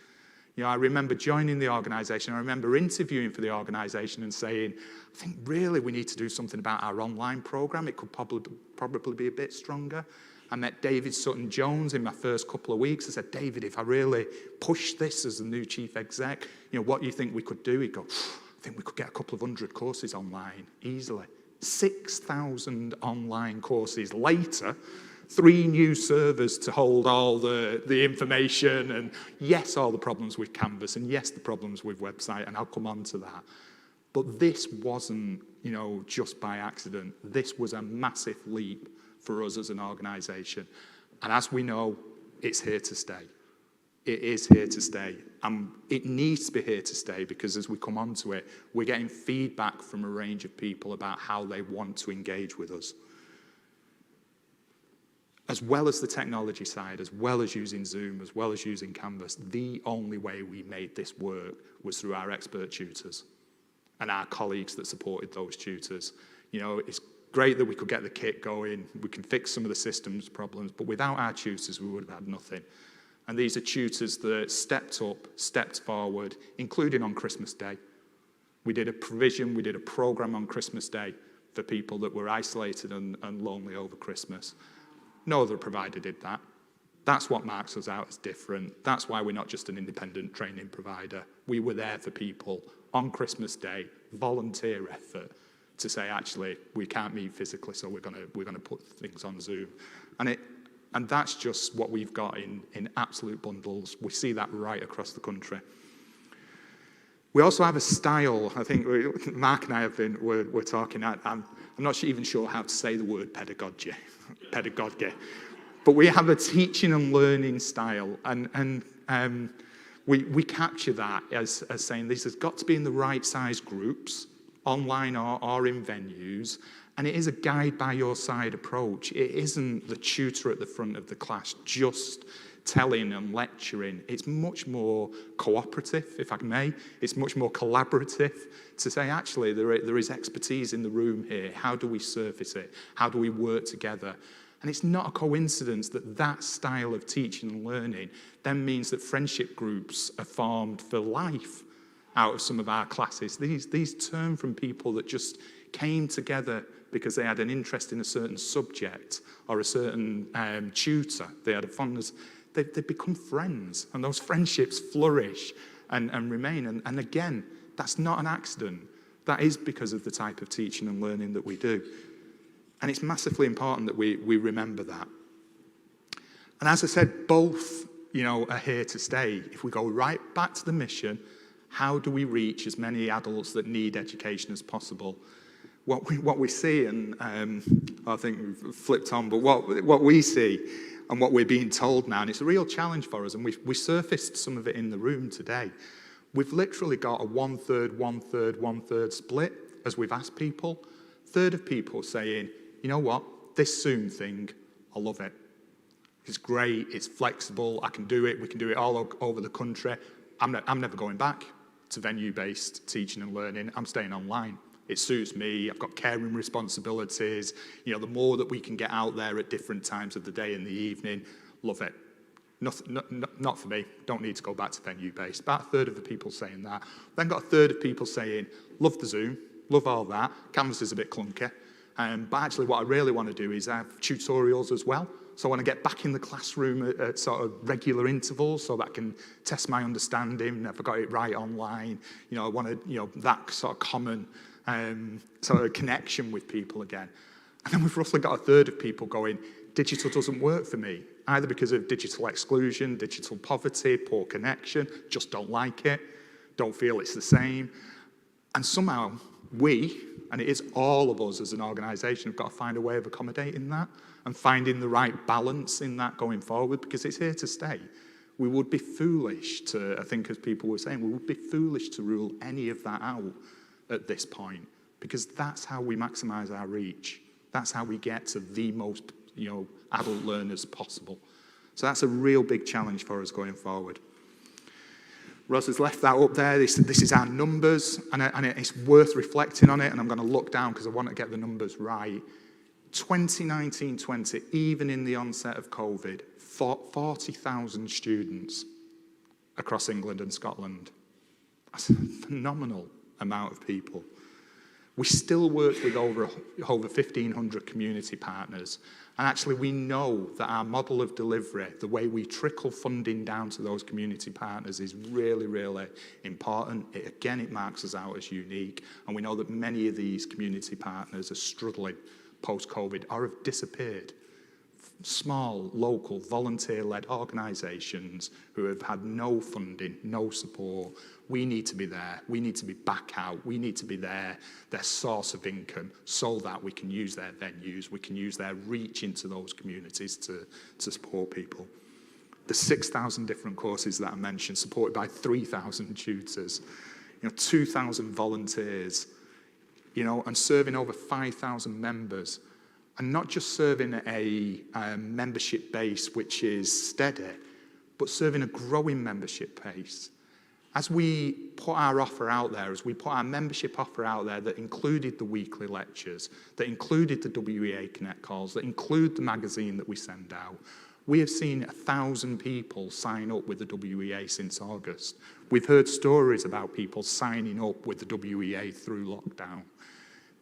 You know, I remember joining the organisation, I remember interviewing for the organisation and saying, I think really we need to do something about our online programme. It could probably be a bit stronger. I met David Sutton-Jones in my first couple of weeks. I said, David, if I really push this as the new chief exec, you know, what do you think we could do? He'd go, I think we could get a couple of 100 courses online easily. 6,000 online courses later, 3 new servers to hold all the information, and yes, all the problems with Canvas, and yes, the problems with website, and I'll come on to that. But this wasn't, you know, just by accident. This was a massive leap for us as an organisation. And as we know, it's here to stay. It is here to stay. It needs to be here to stay because as we come on to it, we're getting feedback from a range of people about how they want to engage with us. As well as the technology side, as well as using Zoom, as well as using Canvas, the only way we made this work was through our expert tutors and our colleagues that supported those tutors. You know, it's great that we could get the kit going, we can fix some of the systems problems, but without our tutors, we would have had nothing. And these are tutors that stepped up, stepped forward, including on Christmas Day. We did a provision, we did a program on Christmas Day for people that were isolated and lonely over Christmas. No other provider did that. That's what marks us out as different. That's why we're not just an independent training provider. We were there for people on Christmas Day, volunteer effort, to say, actually, we can't meet physically, so we're gonna put things on Zoom. And that's just what we've got in absolute bundles. We see that right across the country. We also have a style. I think Mark and I we're talking. I'm not even sure how to say the word pedagogy. But we have a teaching and learning style, and we capture that as saying this has got to be in the right size groups, online or in venues, and it is a guide by your side approach. It isn't the tutor at the front of the class just telling and lecturing. It's much more cooperative, if I may. It's much more collaborative to say, actually, there is expertise in the room here. How do we surface it? How do we work together? And it's not a coincidence that that style of teaching and learning then means that friendship groups are formed for life out of some of our classes. These turn from people that just came together because they had an interest in a certain subject or a certain tutor. They had a fondness. They become friends, and those friendships flourish and remain. And again, that's not an accident. That is because of the type of teaching and learning that we do. And it's massively important that we remember that. And as I said, both, you know, are here to stay. If we go right back to the mission, how do we reach as many adults that need education as possible? What we see, and I think we've flipped on, but what we see and what we're being told now, and it's a real challenge for us, and we surfaced some of it in the room today. We've literally got a 1/3, 1/3, 1/3 split as we've asked people. Third of people saying, you know what, this Zoom thing, I love it. It's great, it's flexible, I can do it, we can do it all over the country. I'm never going back to venue-based teaching and learning, I'm staying online. It suits me, I've got caring responsibilities, you know, the more that we can get out there at different times of the day and the evening, love it. Not for me, don't need to go back to venue-based. About a third of the people saying that. Then got a third of people saying, love the Zoom, love all that, Canvas is a bit clunky, but actually what I really want to do is have tutorials as well. So I want to get back in the classroom at sort of regular intervals so that I can test my understanding. Have I got it right online? You know, I want to, you know, that sort of common sort of connection with people again. And then we've roughly got a third of people going, digital doesn't work for me, either because of digital exclusion, digital poverty, poor connection, just don't like it, don't feel it's the same. And somehow we, and it is all of us as an organisation, have got to find a way of accommodating that and finding the right balance in that going forward, because it's here to stay. We would be foolish to, I think as people were saying, we would be foolish to rule any of that out at this point, because that's how we maximise our reach. That's how we get to the most, you know, adult learners possible. So that's a real big challenge for us going forward. Ros has left that up there. This is our numbers, and it's worth reflecting on it, and I'm going to look down because I want to get the numbers right. 2019-20, even in the onset of COVID, 40,000 students across England and Scotland. That's a phenomenal amount of people. We still work with over 1,500 community partners. And actually, we know that our model of delivery, the way we trickle funding down to those community partners is really, really important. It marks us out as unique. And we know that many of these community partners are struggling post-COVID or have disappeared. Small, local, volunteer-led organisations who have had no funding, no support. We need to be there. We need to be back out. We need to be their source of income so that we can use their venues, we can use their reach into those communities to support people. The 6,000 different courses that I mentioned, supported by 3,000 tutors, 2,000 volunteers, and serving over 5,000 members. And not just serving a membership base which is steady, but serving a growing membership base. As we put our offer out there, as we put our membership offer out there that included the weekly lectures, that included the WEA Connect calls, that include the magazine that we send out, we have seen 1,000 people sign up with the WEA since August. We've heard stories about people signing up with the WEA through lockdown.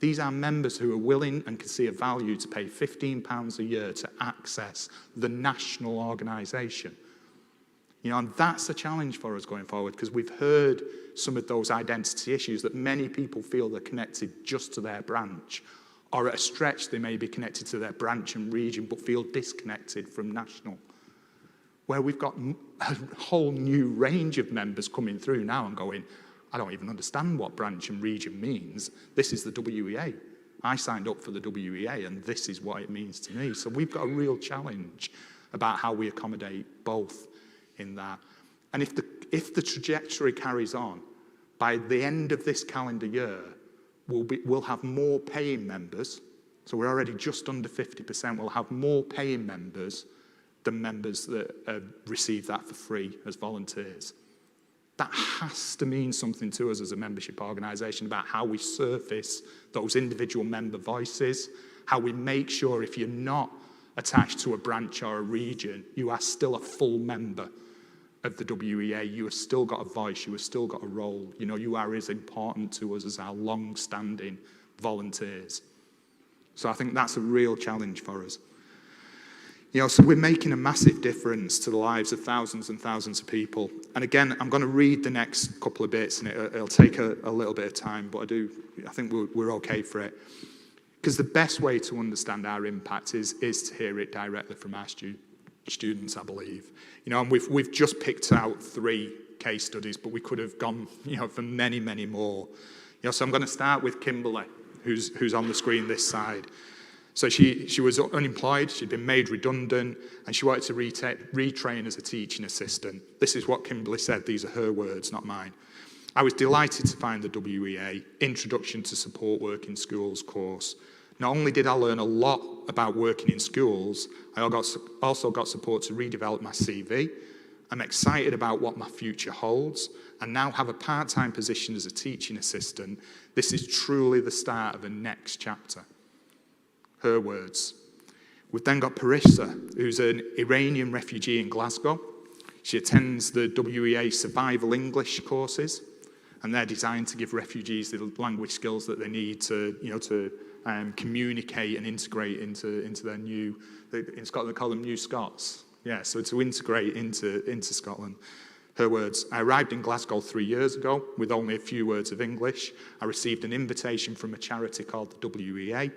These are members who are willing and can see a value to pay £15 a year to access the national organisation. And that's a challenge for us going forward, because we've heard some of those identity issues that many people feel they're connected just to their branch, or at a stretch they may be connected to their branch and region but feel disconnected from national. Where we've got a whole new range of members coming through now and going, I don't even understand what branch and region means. This is the WEA. I signed up for the WEA and this is what it means to me. So we've got a real challenge about how we accommodate both in that. And if the trajectory carries on, by the end of this calendar year, we'll have more paying members. So we're already just under 50%. We'll have more paying members than members that receive that for free as volunteers. That has to mean something to us as a membership organisation about how we surface those individual member voices, how we make sure if you're not attached to a branch or a region, you are still a full member of the WEA. You have still got a voice, you have still got a role. You are as important to us as our long-standing volunteers. So I think that's a real challenge for us. So we're making a massive difference to the lives of thousands and thousands of people. And again, I'm going to read the next couple of bits, and it'll take a little bit of time, but I think we're okay for it. Because the best way to understand our impact is to hear it directly from our students, I believe. And we've just picked out 3 case studies, but we could have gone, for many, many more. So I'm going to start with Kimberly, who's on the screen this side. So she was unemployed, she'd been made redundant, and she wanted to retrain as a teaching assistant. This is what Kimberly said, these are her words, not mine. I was delighted to find the WEA Introduction to Support Work in Schools course. Not only did I learn a lot about working in schools, I also got support to redevelop my CV. I'm excited about what my future holds, and now have a part-time position as a teaching assistant. This is truly the start of a next chapter. Her words. We've then got Parissa, who's an Iranian refugee in Glasgow. She attends the WEA Survival English courses, and they're designed to give refugees the language skills that they need to communicate and integrate into their new, in Scotland they call them New Scots. Yeah, so to integrate into Scotland. Her words, I arrived in Glasgow 3 years ago with only a few words of English. I received an invitation from a charity called the WEA.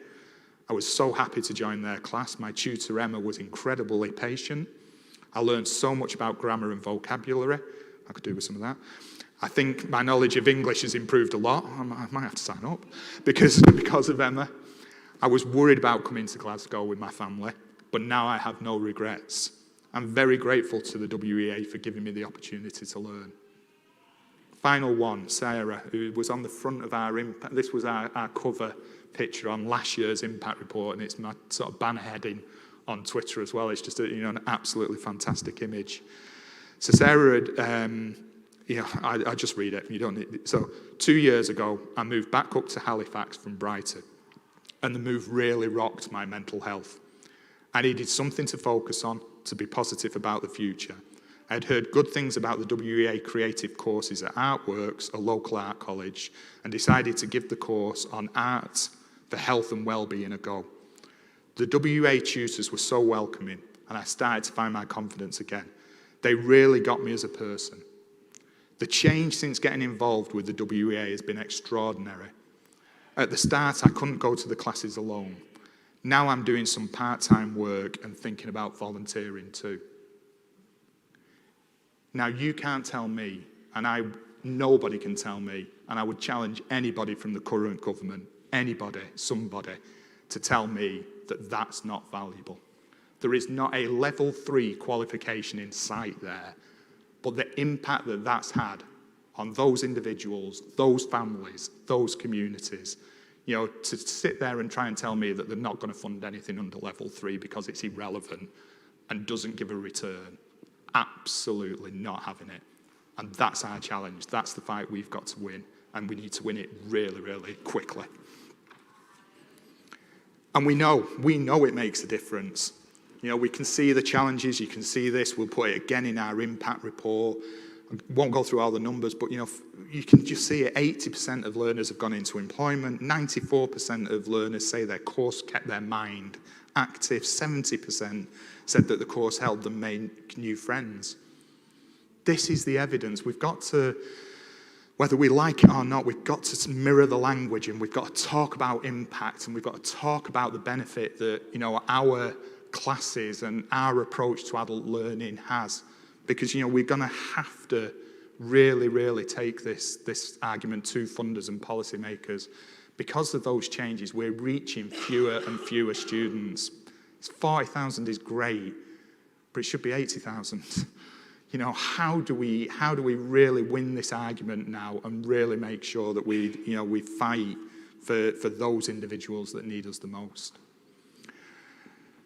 I was so happy to join their class. My tutor, Emma, was incredibly patient. I learned so much about grammar and vocabulary. I could do with some of that. I think my knowledge of English has improved a lot. I might have to sign up because of Emma. I was worried about coming to Glasgow with my family, but now I have no regrets. I'm very grateful to the WEA for giving me the opportunity to learn. Final one, Sarah, who was on the front of our impact. This was our cover picture on last year's impact report, and it's my sort of banner heading on Twitter as well. It's just an absolutely fantastic image. So Sarah had, I just read it. You don't need it. So 2 years ago, I moved back up to Halifax from Brighton, and the move really rocked my mental health. I needed something to focus on, to be positive about the future. I had heard good things about the WEA creative courses at Artworks, a local art college, and decided to give the course on art for health and well-being a go. The WEA tutors were so welcoming, and I started to find my confidence again. They really got me as a person. The change since getting involved with the WEA has been extraordinary. At the start, I couldn't go to the classes alone. Now I'm doing some part-time work and thinking about volunteering too. Now you can't tell me, and nobody can tell me, and I would challenge anybody from the current government, anybody, somebody, to tell me that that's not valuable. There is not a level 3 qualification in sight there, but the impact that that's had on those individuals, those families, those communities, to sit there and try and tell me that they're not going to fund anything under level 3 because it's irrelevant and doesn't give a return, absolutely not having it. And that's our challenge. That's the fight we've got to win, and we need to win it really, really quickly. And we know it makes a difference. We can see the challenges. You can see this. We'll put it again in our impact report. I won't go through all the numbers, but you can just see it. 80% of learners have gone into employment. 94% of learners say their course kept their mind active. 70% said that the course helped them make new friends. This is the evidence. We've got to, whether we like it or not, we've got to mirror the language, and we've got to talk about impact, and we've got to talk about the benefit that our classes and our approach to adult learning has. Because, we're going to have to really, really take this argument to funders and policymakers. Because of those changes, we're reaching fewer and fewer students. 40,000 is great, but it should be 80,000. How do we really win this argument now and really make sure that we fight for those individuals that need us the most?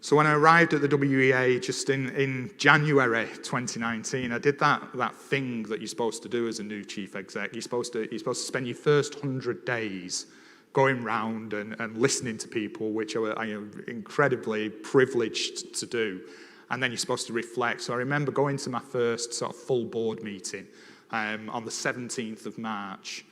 So when I arrived at the WEA just in January 2019, I did that thing that you're supposed to do as a new chief exec. You're supposed to spend your first 100 days going round and listening to people, which I am incredibly privileged to do. And then you're supposed to reflect. So I remember going to my first sort of full board meeting on the 17th of March.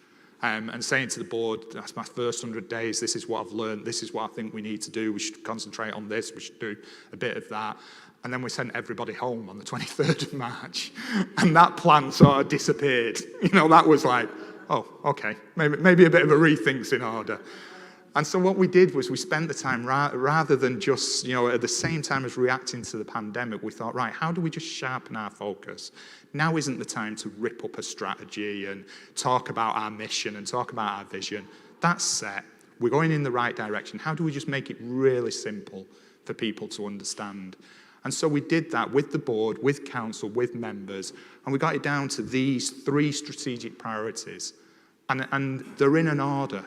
And saying to the board, that's my first 100 days, this is what I've learned, this is what I think we need to do, we should concentrate on this, we should do a bit of that. And then we sent everybody home on the 23rd of March. And that plan sort of disappeared. That was like, oh, okay, maybe a bit of a rethink's in order. And so what we did was we spent the time, rather than just, at the same time as reacting to the pandemic, we thought, right, how do we just sharpen our focus? Now isn't the time to rip up a strategy and talk about our mission and talk about our vision. That's set. We're going in the right direction. How do we just make it really simple for people to understand? And so we did that with the board, with council, with members, and we got it down to these 3 strategic priorities. And they're in an order.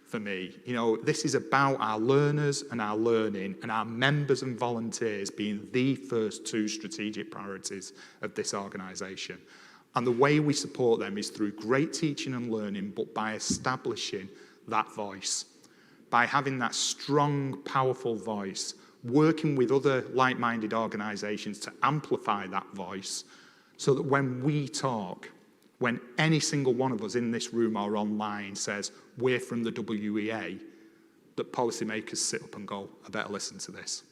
For me, this is about our learners and our learning and our members and volunteers being the first 2 strategic priorities of this organisation. And the way we support them is through great teaching and learning, but by establishing that voice, by having that strong, powerful voice, working with other like-minded organisations to amplify that voice, so that when we talk, when any single one of us in this room or online says, we're from the WEA, that policymakers sit up and go, I better listen to this.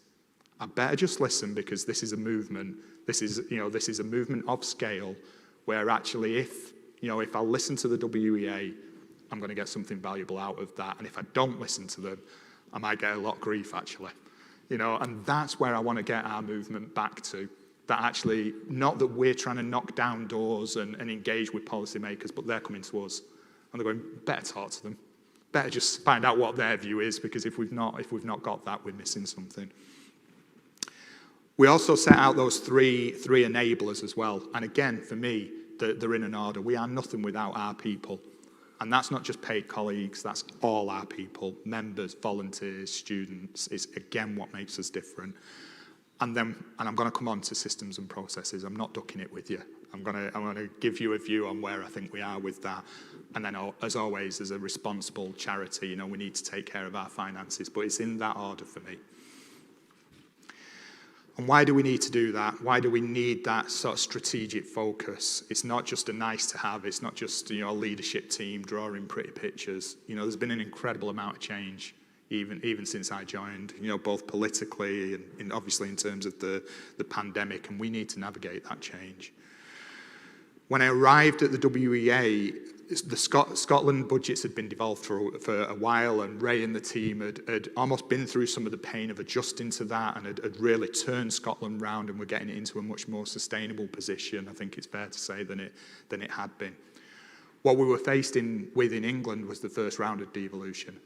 I better just listen, because this is a movement. This is a movement of scale where actually if I listen to the WEA, I'm going to get something valuable out of that. And if I don't listen to them, I might get a lot of grief, actually. And that's where I want to get our movement back to. That actually, not that we're trying to knock down doors and engage with policymakers, but they're coming to us. And they're going, better talk to them. Better just find out what their view is, because if we've not got that, we're missing something. We also set out those three enablers as well. And again, for me, they're in an order. We are nothing without our people. And that's not just paid colleagues, that's all our people, members, volunteers, students, is again what makes us different. And I'm going to come on to systems and processes. I'm not ducking it with you. I'm going to give you a view on where I think we are with that. And then, as always, as a responsible charity, we need to take care of our finances. But it's in that order for me. And why do we need to do that? Why do we need that sort of strategic focus? It's not just a nice to have. It's not just a leadership team drawing pretty pictures. There's been an incredible amount of change, even since I joined. Both politically and obviously in terms of the pandemic, and we need to navigate that change. When I arrived at the WEA, the Scotland budgets had been devolved for a while, and Ray and the team had almost been through some of the pain of adjusting to that, and had really turned Scotland round, and we're getting it into a much more sustainable position, I think it's fair to say, than it had been. What we were faced with in England was the first round of devolution.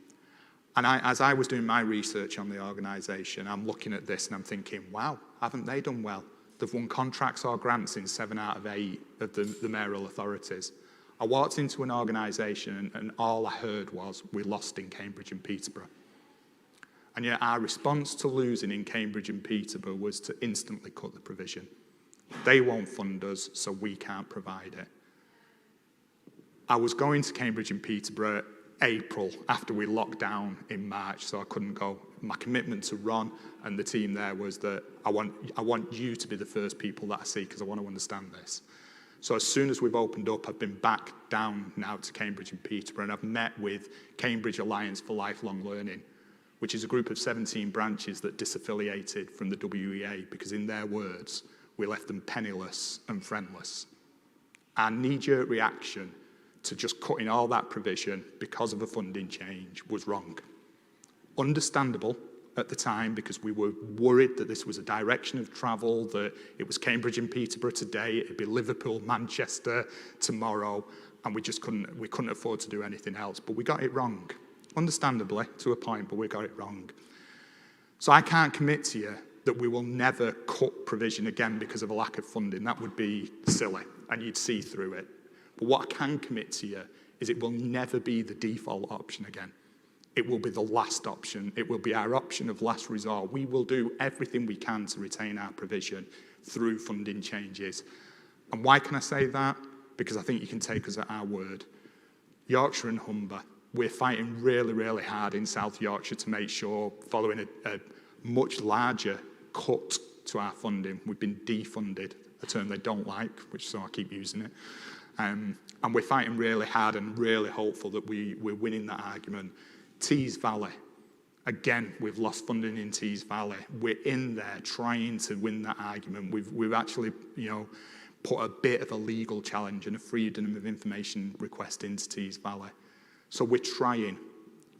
And as I was doing my research on the organisation, I'm looking at this and I'm thinking, wow, haven't they done well? They've won contracts or grants in 7 out of 8 of the mayoral authorities. I walked into an organisation and all I heard was, we lost in Cambridge and Peterborough. And yet our response to losing in Cambridge and Peterborough was to instantly cut the provision. They won't fund us, so we can't provide it. I was going to Cambridge and Peterborough April after we locked down in March, so I couldn't go. My commitment to Ron and the team there was that I want you to be the first people that I see, because I want to understand this. So as soon as we've opened up, I've been back down now to Cambridge and Peterborough, and I've met with Cambridge Alliance for Lifelong Learning, which is a group of 17 branches that disaffiliated from the WEA because, in their words, we left them penniless and friendless. Our knee-jerk reaction to just cutting all that provision because of a funding change was wrong. Understandable at the time, because we were worried that this was a direction of travel, that it was Cambridge and Peterborough today, it'd be Liverpool, Manchester tomorrow, and we couldn't afford to do anything else. But we got it wrong. Understandably, to a point, but we got it wrong. So I can't commit to you that we will never cut provision again because of a lack of funding. That would be silly, and you'd see through it. But what I can commit to you is it will never be the default option again. It will be the last option. It will be our option of last resort. We will do everything we can to retain our provision through funding changes. And why can I say that? Because I think you can take us at our word. Yorkshire and Humber, we're fighting really, really hard in South Yorkshire to make sure, following a much larger cut to our funding, we've been defunded, a term they don't like, so I keep using it. And we're fighting really hard and really hopeful that we're winning that argument. Tees Valley, again, we've lost funding in Tees Valley. We're in there trying to win that argument. We've actually, put a bit of a legal challenge and a freedom of information request into Tees Valley. So we're trying.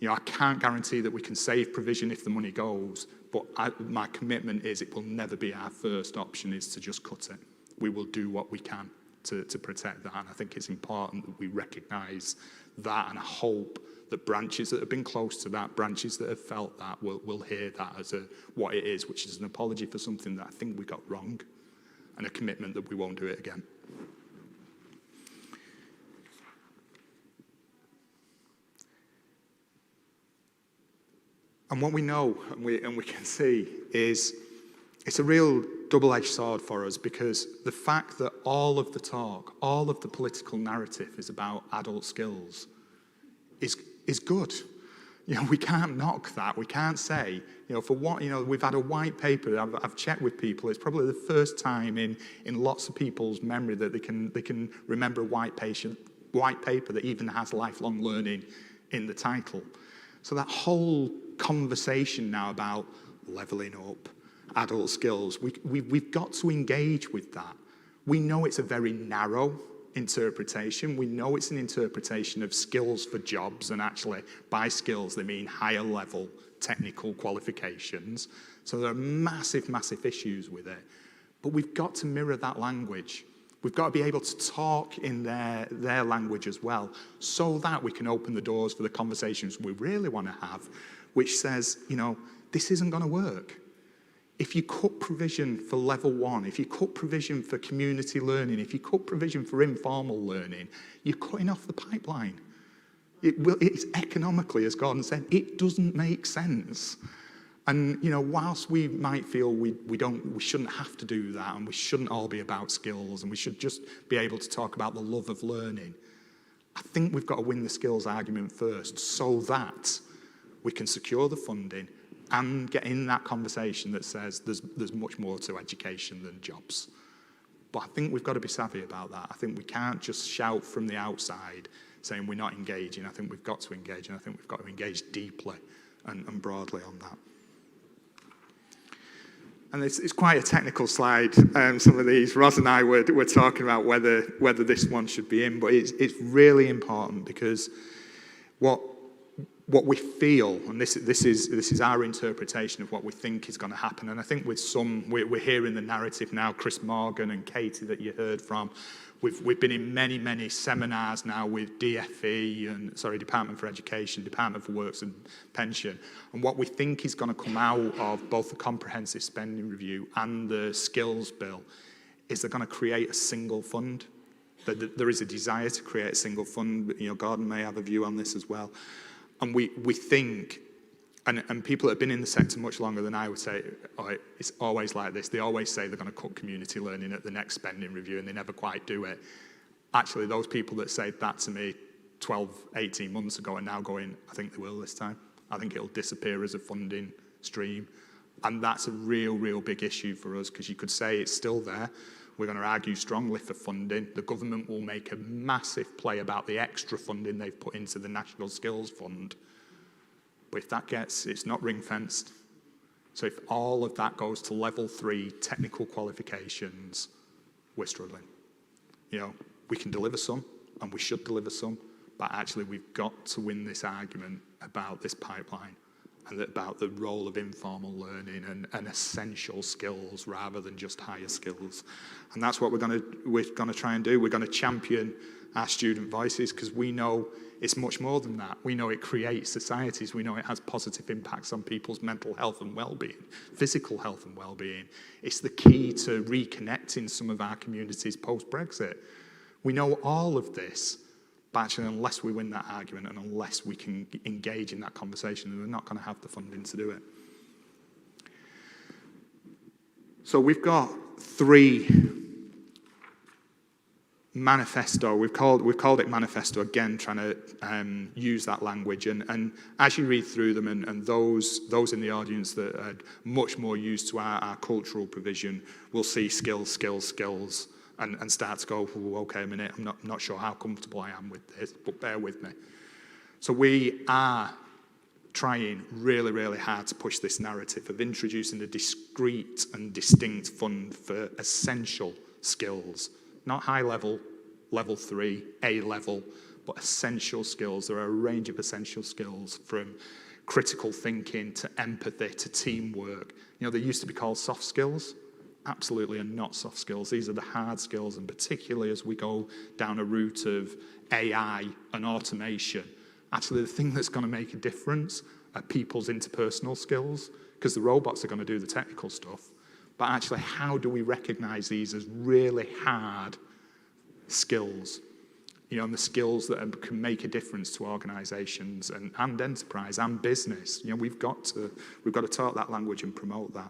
I can't guarantee that we can save provision if the money goes, but my commitment is it will never be our first option is to just cut it. We will do what we can to protect that, and I think it's important that we recognise that, and I hope that branches that have been close to that, branches that have felt that, will hear that as what it is, which is an apology for something that I think we got wrong, and a commitment that we won't do it again. And what we know, and we can see, is it's a real double-edged sword for us, because the fact that all of the talk, all of the political narrative is about adult skills is good. We can't knock that. We can't say, for what, we've had a white paper. I've checked with people. It's probably the first time in lots of people's memory that they can remember a white paper that even has lifelong learning in the title. So that whole conversation now about levelling up, adult skills, we've got to engage with that. We know it's a very narrow interpretation. We know it's an interpretation of skills for jobs, and actually by skills they mean higher level technical qualifications. So there are massive, massive issues with it. But we've got to mirror that language. We've got to be able to talk in their language as well, so that we can open the doors for the conversations we really want to have, which says, you know, this isn't going to work. If you cut provision for level 1, if you cut provision for community learning, if you cut provision for informal learning, you're cutting off the pipeline. It's economically, as Gordon said, it doesn't make sense. And, you know, whilst we might feel we shouldn't have to do that, and we shouldn't all be about skills, and we should just be able to talk about the love of learning, I think we've got to win the skills argument first, so that we can secure the funding and get in that conversation that says there's much more to education than jobs. But I think we've got to be savvy about that. I think we can't just shout from the outside saying we're not engaging. I think we've got to engage, and I think we've got to engage deeply and broadly on that. And it's quite a technical slide, some of these. Roz and I were talking about whether this one should be in, but it's really important, because what we feel, and this is our interpretation of what we think is going to happen, and I think with some, we're hearing the narrative now, Chris Morgan and Katie that you heard from. We've been in many seminars now with DFE and, Department for Education, Department for Works and Pension. And what we think is going to come out of both the comprehensive spending review and the skills bill is they're going to create a single fund. There is a desire to create a single fund. You know, Gordon may have a view on this as well. And we think, and people that have been in the sector much longer than I would say, oh, it's always like this. They always say they're going to cut community learning at the next spending review, and they never quite do it. Actually, those people that said that to me 12, 18 months ago are now going, I think they will this time. I think it'll disappear as a funding stream. And that's a real big issue for us, because you could say it's still there. We're going to argue strongly for funding. The government will make a massive play about the extra funding they've put into the National Skills Fund. But if that it's not ring-fenced. So if all of that goes to level 3 technical qualifications, we're struggling. You know, we can deliver some, and we should deliver some, but actually we've got to win this argument about this pipeline and about the role of informal learning and essential skills rather than just higher skills. And that's what we're going to try and do. We're going to champion our student voices, because we know it's much more than that. We know it creates societies. We know it has positive impacts on people's mental health and well-being, physical health and well-being. It's the key to reconnecting some of our communities post-Brexit. We know all of this, but actually unless we win that argument and unless we can engage in that conversation, we're not going to have the funding to do it. So we've got 3 manifesto. We've called it manifesto, again, trying to use that language. And as you read through them, and those in the audience that are much more used to our cultural provision will see skills, and start to go, oh, okay, a minute, I'm not sure how comfortable I am with this, but bear with me. So we are trying really hard to push this narrative of introducing a discrete and distinct fund for essential skills. Not high level, level 3, A level, but essential skills. There are a range of essential skills, from critical thinking to empathy to teamwork. You know, they used to be called soft skills. Absolutely are not soft skills. These are the hard skills, and particularly as we go down a route of AI and automation, actually the thing that's going to make a difference are people's interpersonal skills, because the robots are going to do the technical stuff. But actually, how do we recognize these as really hard skills? You know, and the skills that can make a difference to organizations and enterprise and business. You know, we've got to talk that language and promote that.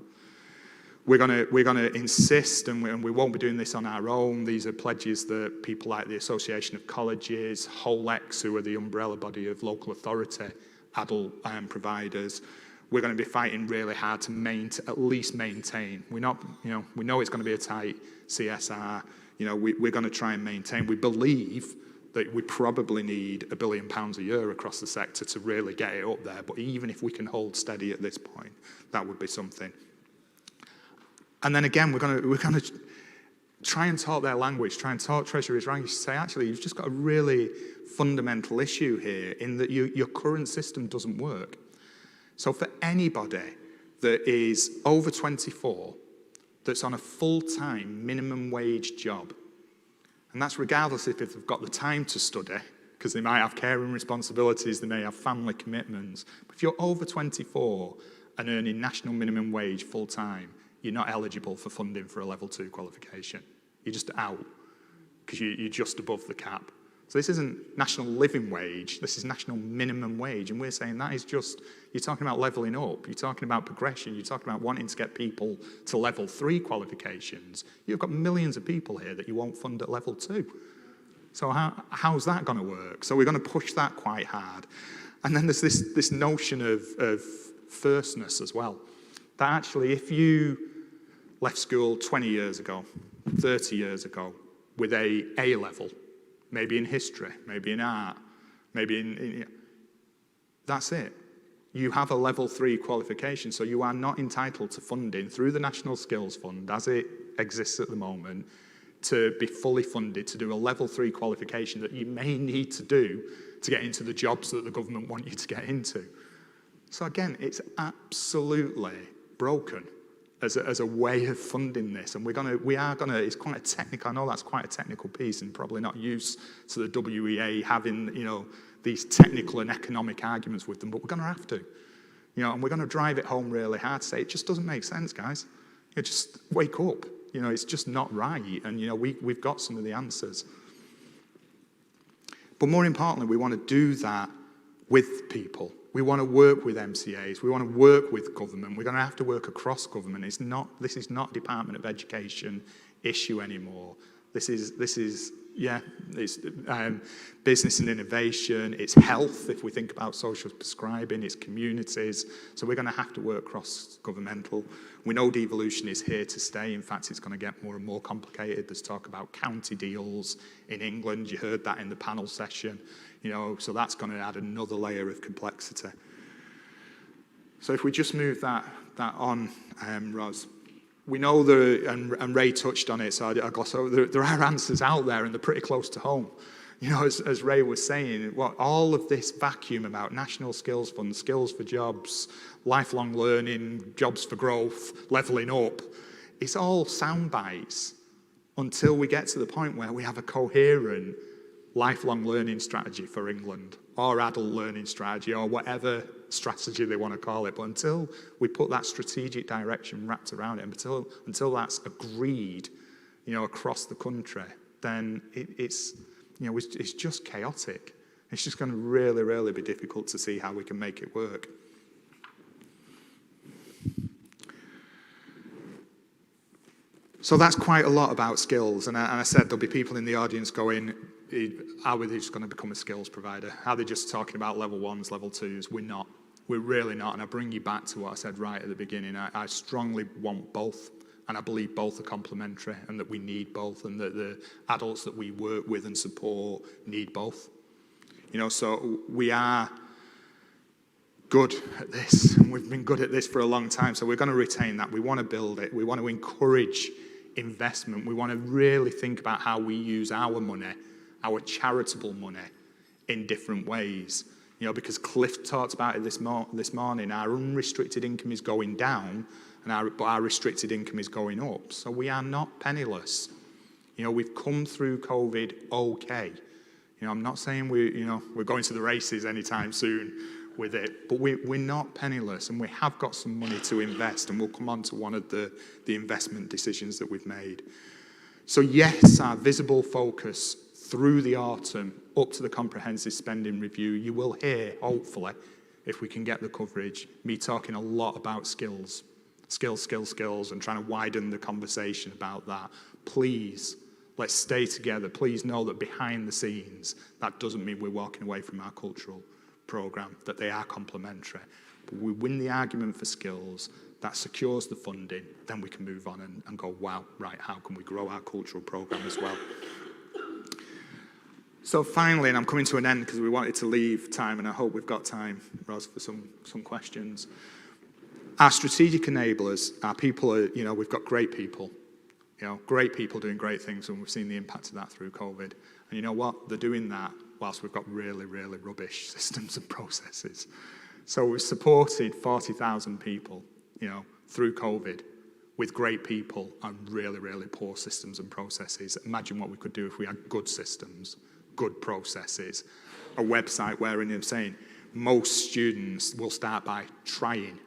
We're going to insist, and we won't be doing this on our own. These are pledges that people like the Association of Colleges, HOLEX, who are the umbrella body of local authority adult providers. We're going to be fighting really hard to at least maintain. We know it's going to be a tight CSR. You know, we're going to try and maintain. We believe that we probably need £1 billion a year across the sector to really get it up there. But even if we can hold steady at this point, that would be something. And then again, we're going to try and talk their language, try and talk Treasury's language, say, actually, you've just got a really fundamental issue here in that your current system doesn't work. So for anybody that is over 24, that's on a full-time minimum wage job, and that's regardless if they've got the time to study, because they might have caring responsibilities, they may have family commitments. But if you're over 24 and earning national minimum wage full-time, you're not eligible for funding for a level 2 qualification. You're just out, because you're just above the cap. So this isn't national living wage, this is national minimum wage, and we're saying that is just, you're talking about levelling up, you're talking about progression, you're talking about wanting to get people to level 3 qualifications. You've got millions of people here that you won't fund at level 2. So how's that going to work? So we're going to push that quite hard. And then there's this notion of firstness as well. That actually, if you left school 20 years ago, 30 years ago, with a A-level, maybe in history, maybe in art, maybe in that's it. You have a level 3 qualification, so you are not entitled to funding through the National Skills Fund, as it exists at the moment, to be fully funded to do a level 3 qualification that you may need to do to get into the jobs that the government want you to get into. So again, it's absolutely broken as a way of funding this, and we are gonna. It's quite a technical. I know that's quite a technical piece, and probably not used to the WEA having these technical and economic arguments with them. But we're going to have to, and we're going to drive it home really hard. Say it just doesn't make sense, guys. Just wake up. It's just not right, and we've got some of the answers. But more importantly, we want to do that with people. We want to work with MCAs. We want to work with government. We're going to have to work across government. This is not Department of Education issue anymore. This is it's business and innovation. It's health, if we think about social prescribing. It's communities. So we're going to have to work cross-governmental. We know devolution is here to stay. In fact, it's going to get more and more complicated. There's talk about county deals in England. You heard that in the panel session. So that's going to add another layer of complexity. So if we just move that on, Ros, we know and Ray touched on it, so I gloss over, there are answers out there, and they're pretty close to home. As Ray was saying, all of this vacuum about National Skills Fund, skills for jobs, lifelong learning, jobs for growth, levelling up, it's all sound bites until we get to the point where we have a coherent lifelong learning strategy for England, or adult learning strategy, or whatever strategy they want to call it. But until we put that strategic direction wrapped around it, until that's agreed, across the country, then it's just chaotic. It's just going to really, really be difficult to see how we can make it work. So that's quite a lot about skills, and I said there'll be people in the audience going, are we just going to become a skills provider? Are they just talking about level 1s, level 2s? We're not. We're really not. And I bring you back to what I said right at the beginning. I strongly want both, and I believe both are complementary, and that we need both, and that the adults that we work with and support need both. So we are good at this, and we've been good at this for a long time, so we're going to retain that. We want to build it. We want to encourage investment. We want to really think about how we use our money, our charitable money, in different ways. Because Cliff talked about it this morning, our unrestricted income is going down, but our restricted income is going up. So we are not penniless. We've come through COVID okay. I'm not saying we're going to the races anytime soon with it, but we're not penniless, and we have got some money to invest, and we'll come on to one of the investment decisions that we've made. So yes, our visible focus through the autumn up to the comprehensive spending review, you will hear, hopefully, if we can get the coverage, me talking a lot about skills, and trying to widen the conversation about that. Please, let's stay together. Please know that behind the scenes, that doesn't mean we're walking away from our cultural programme, that they are complementary. But we win the argument for skills, that secures the funding, then we can move on and go, wow, right, how can we grow our cultural programme as well? So finally, and I'm coming to an end because we wanted to leave time, and I hope we've got time, Ros, for some questions. Our strategic enablers, our people are, we've got great people, great people doing great things, and we've seen the impact of that through COVID. And you know what? They're doing that whilst we've got really, really rubbish systems and processes. So we've supported 40,000 people, through COVID with great people and really, really poor systems and processes. Imagine what we could do if we had good systems, good processes, a website where, I'm saying, most students will start by trying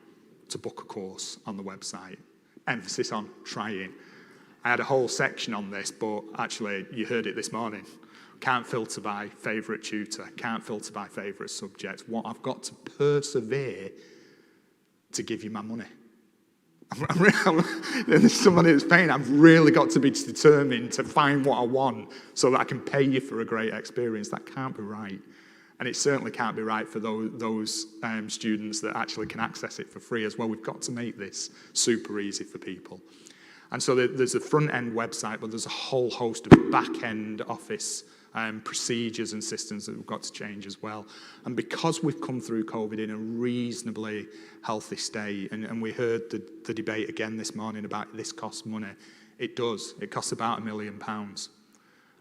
to book a course on the website. Emphasis on trying. I had a whole section on this, but actually you heard it this morning. Can't filter by favourite tutor, can't filter by favourite subject. What I've got to persevere to give you my money. There's somebody that's paying. I've really got to be determined to find what I want so that I can pay you for a great experience. That can't be right. And it certainly can't be right for those students that actually can access it for free as well. We've got to make this super easy for people. And so there's a front-end website, but there's a whole host of back-end office procedures and systems that we've got to change as well. And because we've come through COVID in a reasonably healthy state, and we heard the debate again this morning about this costs money, it does. It costs about £1 million.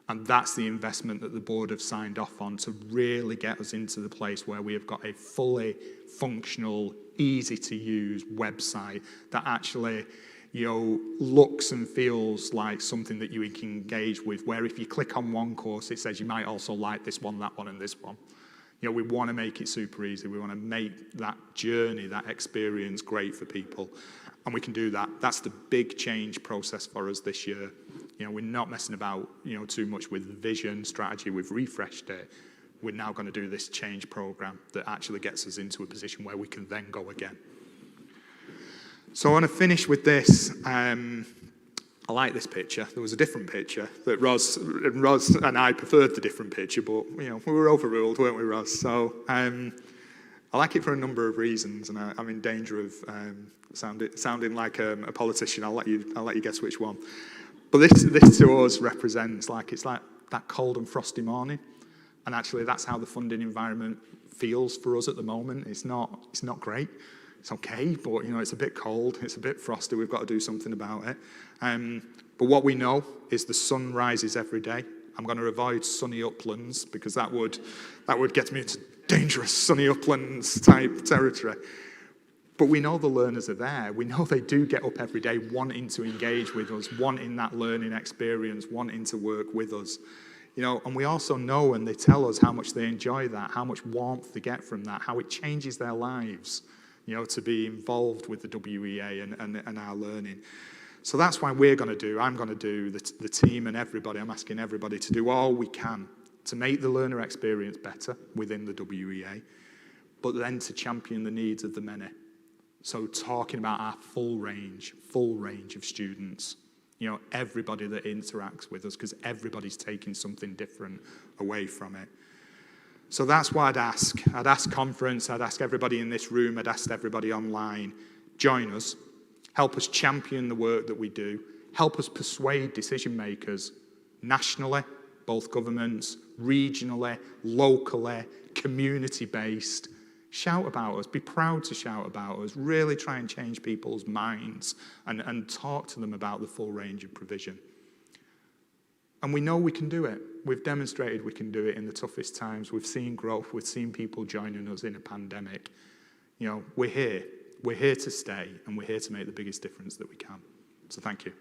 And that's the investment that the board have signed off on to really get us into the place where we have got a fully functional, easy-to-use website that actually looks and feels like something that you can engage with, where if you click on one course, it says you might also like this one, that one, and this one. We want to make it super easy. We want to make that journey, that experience great for people. And we can do that. That's the big change process for us this year. We're not messing about, too much with the vision, strategy. We've refreshed it. We're now going to do this change program that actually gets us into a position where we can then go again. So I want to finish with this. I like this picture. There was a different picture that Ros and I preferred the different picture, but we were overruled, weren't we, Ros? So I like it for a number of reasons, and I'm in danger of sounding like a politician. I'll let you guess which one. But this to us represents it's like that cold and frosty morning, and actually that's how the funding environment feels for us at the moment. It's not great. It's okay, but it's a bit cold, it's a bit frosty, we've got to do something about it. But what we know is the sun rises every day. I'm going to avoid sunny uplands because that would get me into dangerous sunny uplands type territory. But we know the learners are there. We know they do get up every day wanting to engage with us, wanting that learning experience, wanting to work with us. And we also know, and they tell us how much they enjoy that, how much warmth they get from that, how it changes their lives. To be involved with the WEA and our learning. So that's why I'm going to do, the team and everybody, I'm asking everybody to do all we can to make the learner experience better within the WEA, but then to champion the needs of the many. So talking about our full range of students, everybody that interacts with us, because everybody's taking something different away from it. So that's what I'd ask. I'd ask conference, I'd ask everybody in this room, I'd ask everybody online, join us, help us champion the work that we do, help us persuade decision makers nationally, both governments, regionally, locally, community-based. Shout about us, be proud to shout about us, really try and change people's minds and talk to them about the full range of provision. And we know we can do it. We've demonstrated we can do it in the toughest times. We've seen growth. We've seen people joining us in a pandemic. We're here. We're here to stay, and we're here to make the biggest difference that we can. So thank you.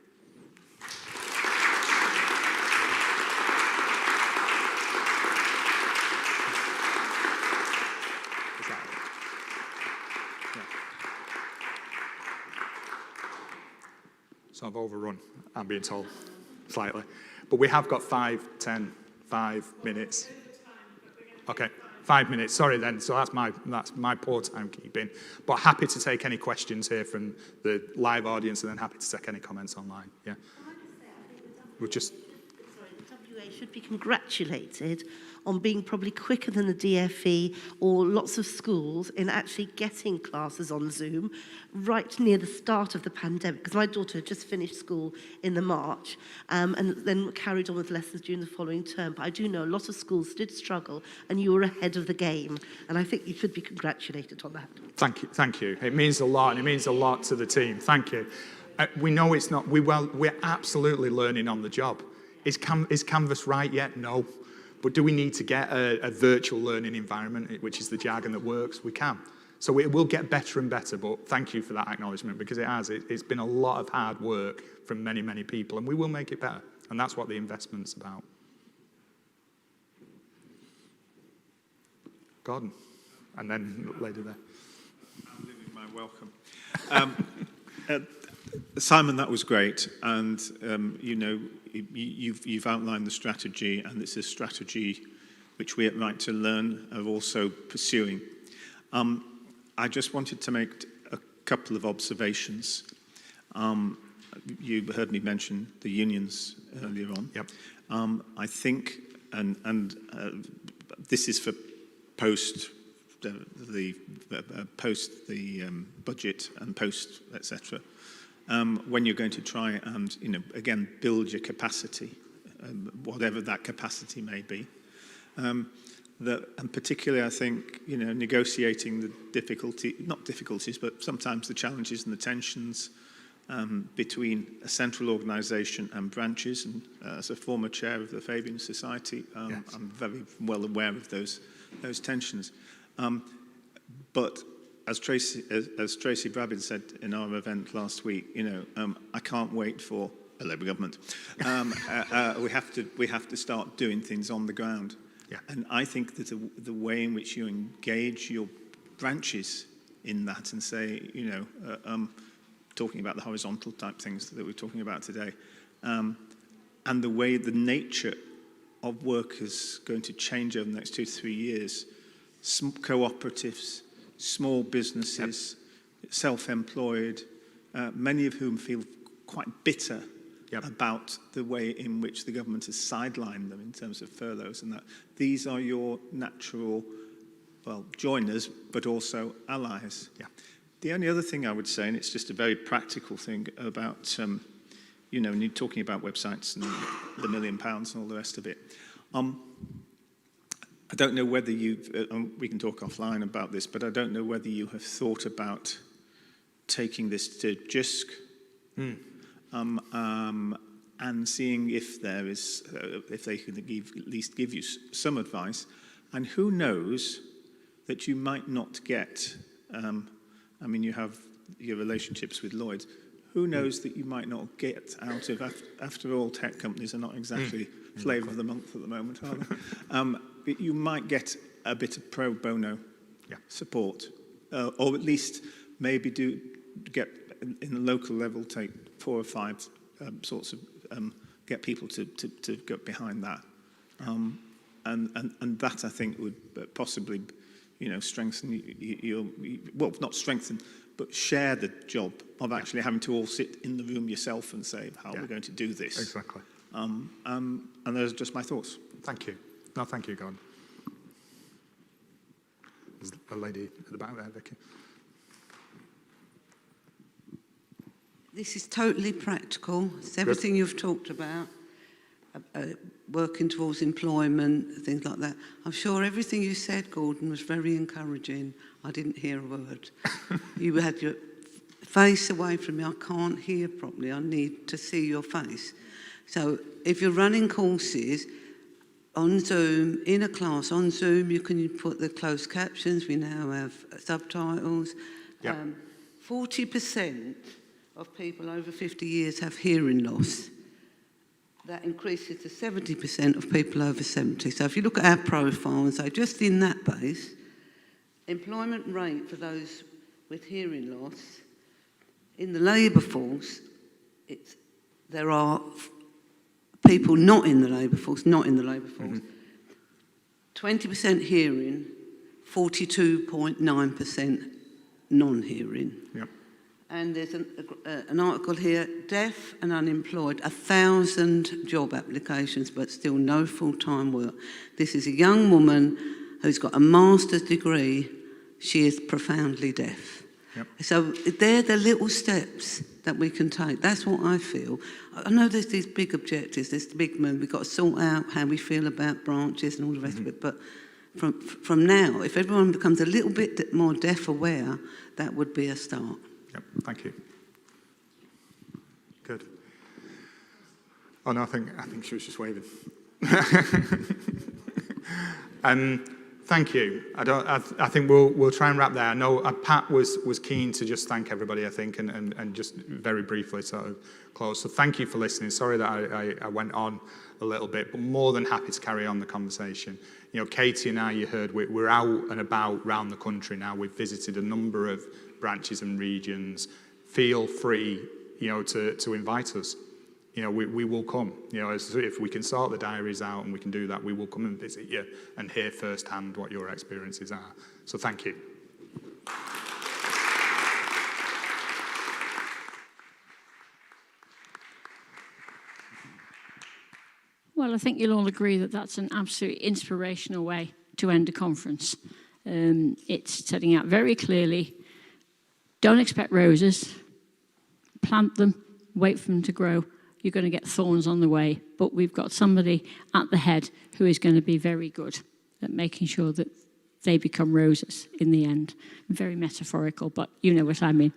So I've overrun, I'm being told, slightly. But we have got 5 minutes. Okay, 5 minutes, sorry then. So that's my poor timekeeping. But happy to take any questions here from the live audience, and then happy to take any comments online. Yeah. The WA should be congratulated on being probably quicker than the DFE or lots of schools in actually getting classes on Zoom right near the start of the pandemic, because my daughter had just finished school in the March and then carried on with lessons during the following term. But I do know a lot of schools did struggle, and you were ahead of the game, and I think you should be congratulated on that. Thank you. It means a lot, and it means a lot to the team. Thank you. We know it's not, we're absolutely learning on the job. Is Canvas right yet? No. But do we need to get a virtual learning environment, which is the jargon that works? We can. So it will get better and better, but thank you for that acknowledgement, because it has. It's been a lot of hard work from many, many people, and we will make it better. And that's what the investment's about. Gordon, and then lady there. I'm leaving my welcome. Simon, that was great, and you know, you've outlined the strategy, and it's a strategy which we at Right to Learn are also pursuing. I just wanted to make a couple of observations. You heard me mention the unions earlier on. Yep. I think, and this is for post the budget and post, etc. When you're going to try and, you know, again, build your capacity, whatever that capacity may be. And particularly, I think, you know, negotiating the not difficulties, but sometimes the challenges and the tensions between a central organisation and branches. And as a former chair of the Fabian Society, yes. I'm very well aware of those tensions. But as Tracy Brabin said in our event last week, you know, I can't wait for a Labour government. We have to start doing things on the ground. Yeah. And I think that the way in which you engage your branches in that and say, you know, talking about the horizontal type things that we're talking about today, and the way the nature of work is going to change over the next 2 to 3 years, cooperatives, small businesses, self-employed, many of whom feel quite bitter about the way in which the government has sidelined them in terms of furloughs and that. These are your natural, well, joiners, but also allies. Yeah. The only other thing I would say, and it's just a very practical thing about, you know, when you're talking about websites and the £1 million and all the rest of it, I don't know whether you've, we can talk offline about this, but I don't know whether you have thought about taking this to JISC and seeing if there is, if they can at least give you some advice. And who knows that you might not get, I mean, you have your relationships with Lloyds, who knows that you might not get out of, after all, tech companies are not exactly flavour of the month at the moment, are they? But you might get a bit of pro bono support, or at least maybe get in the local level, take 4 or 5 sorts of, get people to go behind that. And that, I think, would possibly, you know, strengthen your, well, not strengthen, but share the job of actually having to all sit in the room yourself and say, how are we going to do this? Exactly. And those are just my thoughts. Thank you. No, thank you, Gordon. There's a lady at the back there, Vicky. This is totally practical. It's everything you've talked about, working towards employment, things like that. I'm sure everything you said, Gordon, was very encouraging. I didn't hear a word. You had your face away from me. I can't hear properly. I need to see your face. So if you're running courses on Zoom, in a class on Zoom, you can put the closed captions. We now have subtitles. 40% of people over 50 years have hearing loss. That increases to 70% of people over 70. So if you look at our profile and say, just in that base, employment rate for those with hearing loss, in the labour force, there are people not in the labour force, 20% hearing, 42.9% non-hearing. Yep. And there's an article here, deaf and unemployed, 1,000 job applications, but still no full-time work. This is a young woman who's got a master's degree. She is profoundly deaf. Yep. So they're the little steps that we can take. That's what I feel. I know there's these big objectives, this big move. We've got to sort out how we feel about branches and all the rest of it. But from now, if everyone becomes a little bit more deaf aware, that would be a start. Yep, thank you. Good. Oh no, I think she was just waving. Thank you. I think we'll try and wrap there. I know Pat was keen to just thank everybody, I think, and just very briefly sort of close. So thank you for listening. Sorry that I went on a little bit, but more than happy to carry on the conversation. You know, Katie and I, you heard, we're out and about around the country now. We've visited a number of branches and regions. Feel free, you know, to invite us. You know, we will come. You know, if we can sort the diaries out and we can do that, we will come and visit you and hear firsthand what your experiences are. So thank you. Well, I think you'll all agree that that's an absolutely inspirational way to end a conference. It's setting out very clearly, don't expect roses, plant them, wait for them to grow. You're going to get thorns on the way, but we've got somebody at the head who is going to be very good at making sure that they become roses in the end. Very metaphorical, but you know what I mean.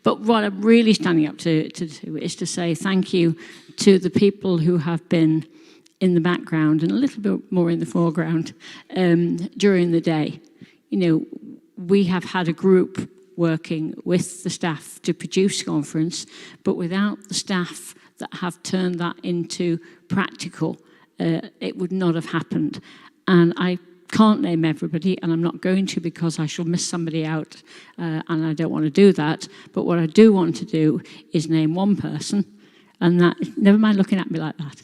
But what I'm really standing up to do is to say thank you to the people who have been in the background and a little bit more in the foreground during the day. You know, we have had a group working with the staff to produce conference, but without the staff that have turned that into practical, it would not have happened. And I can't name everybody, and I'm not going to because I shall miss somebody out, and I don't want to do that. But what I do want to do is name one person, and that, never mind looking at me like that.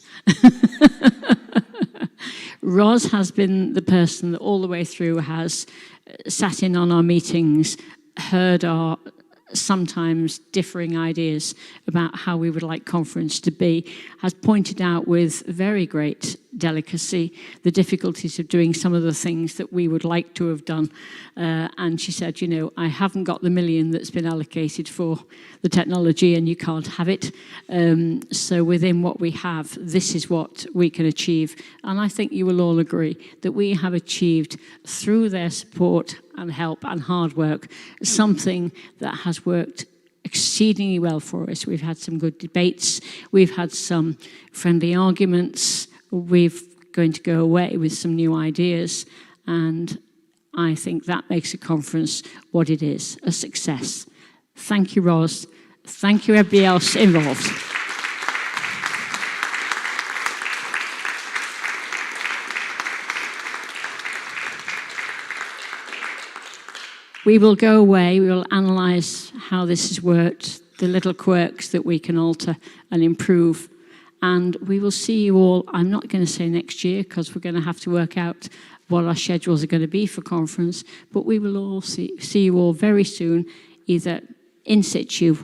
Ros has been the person that all the way through has sat in on our meetings, heard our sometimes differing ideas about how we would like conference to be, has pointed out with very great delicacy the difficulties of doing some of the things that we would like to have done. And she said, you know, I haven't got the million that's been allocated for the technology and you can't have it. So within what we have, this is what we can achieve. And I think you will all agree that we have achieved, through their support and help and hard work, something that has worked exceedingly well for us. We've had some good debates. We've had some friendly arguments. We're going to go away with some new ideas. And I think that makes a conference what it is, a success. Thank you, Ros. Thank you, everybody else involved. We will go away, we will analyse how this has worked, the little quirks that we can alter and improve. And we will see you all, I'm not going to say next year, because we're going to have to work out what our schedules are going to be for conference, but we will all see you all very soon, either in situ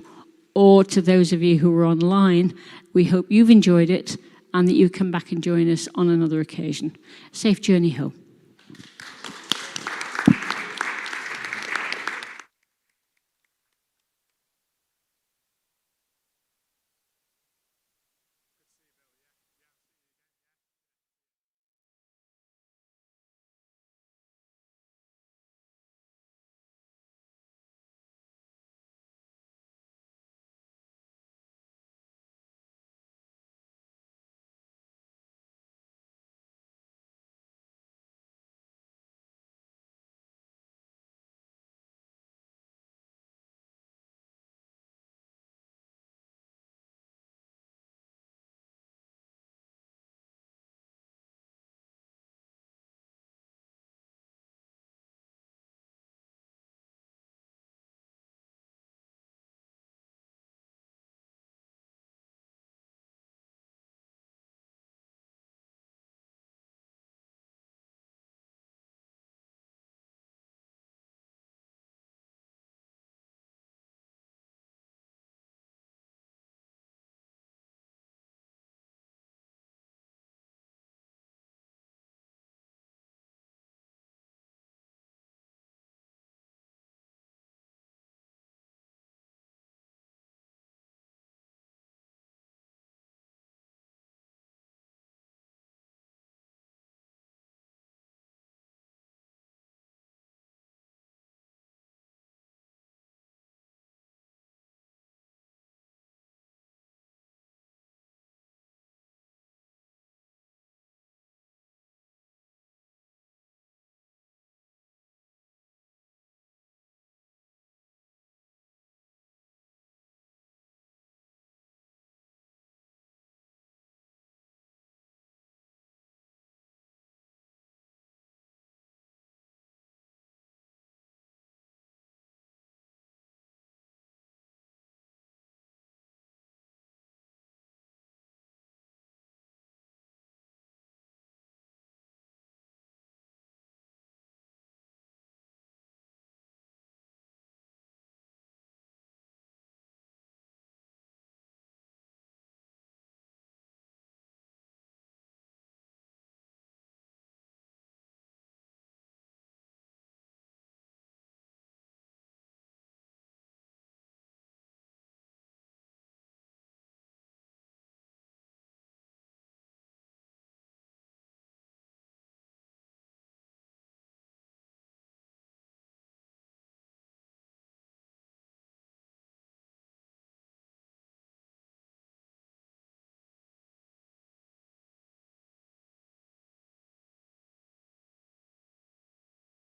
or to those of you who are online. We hope you've enjoyed it and that you come back and join us on another occasion. Safe journey home.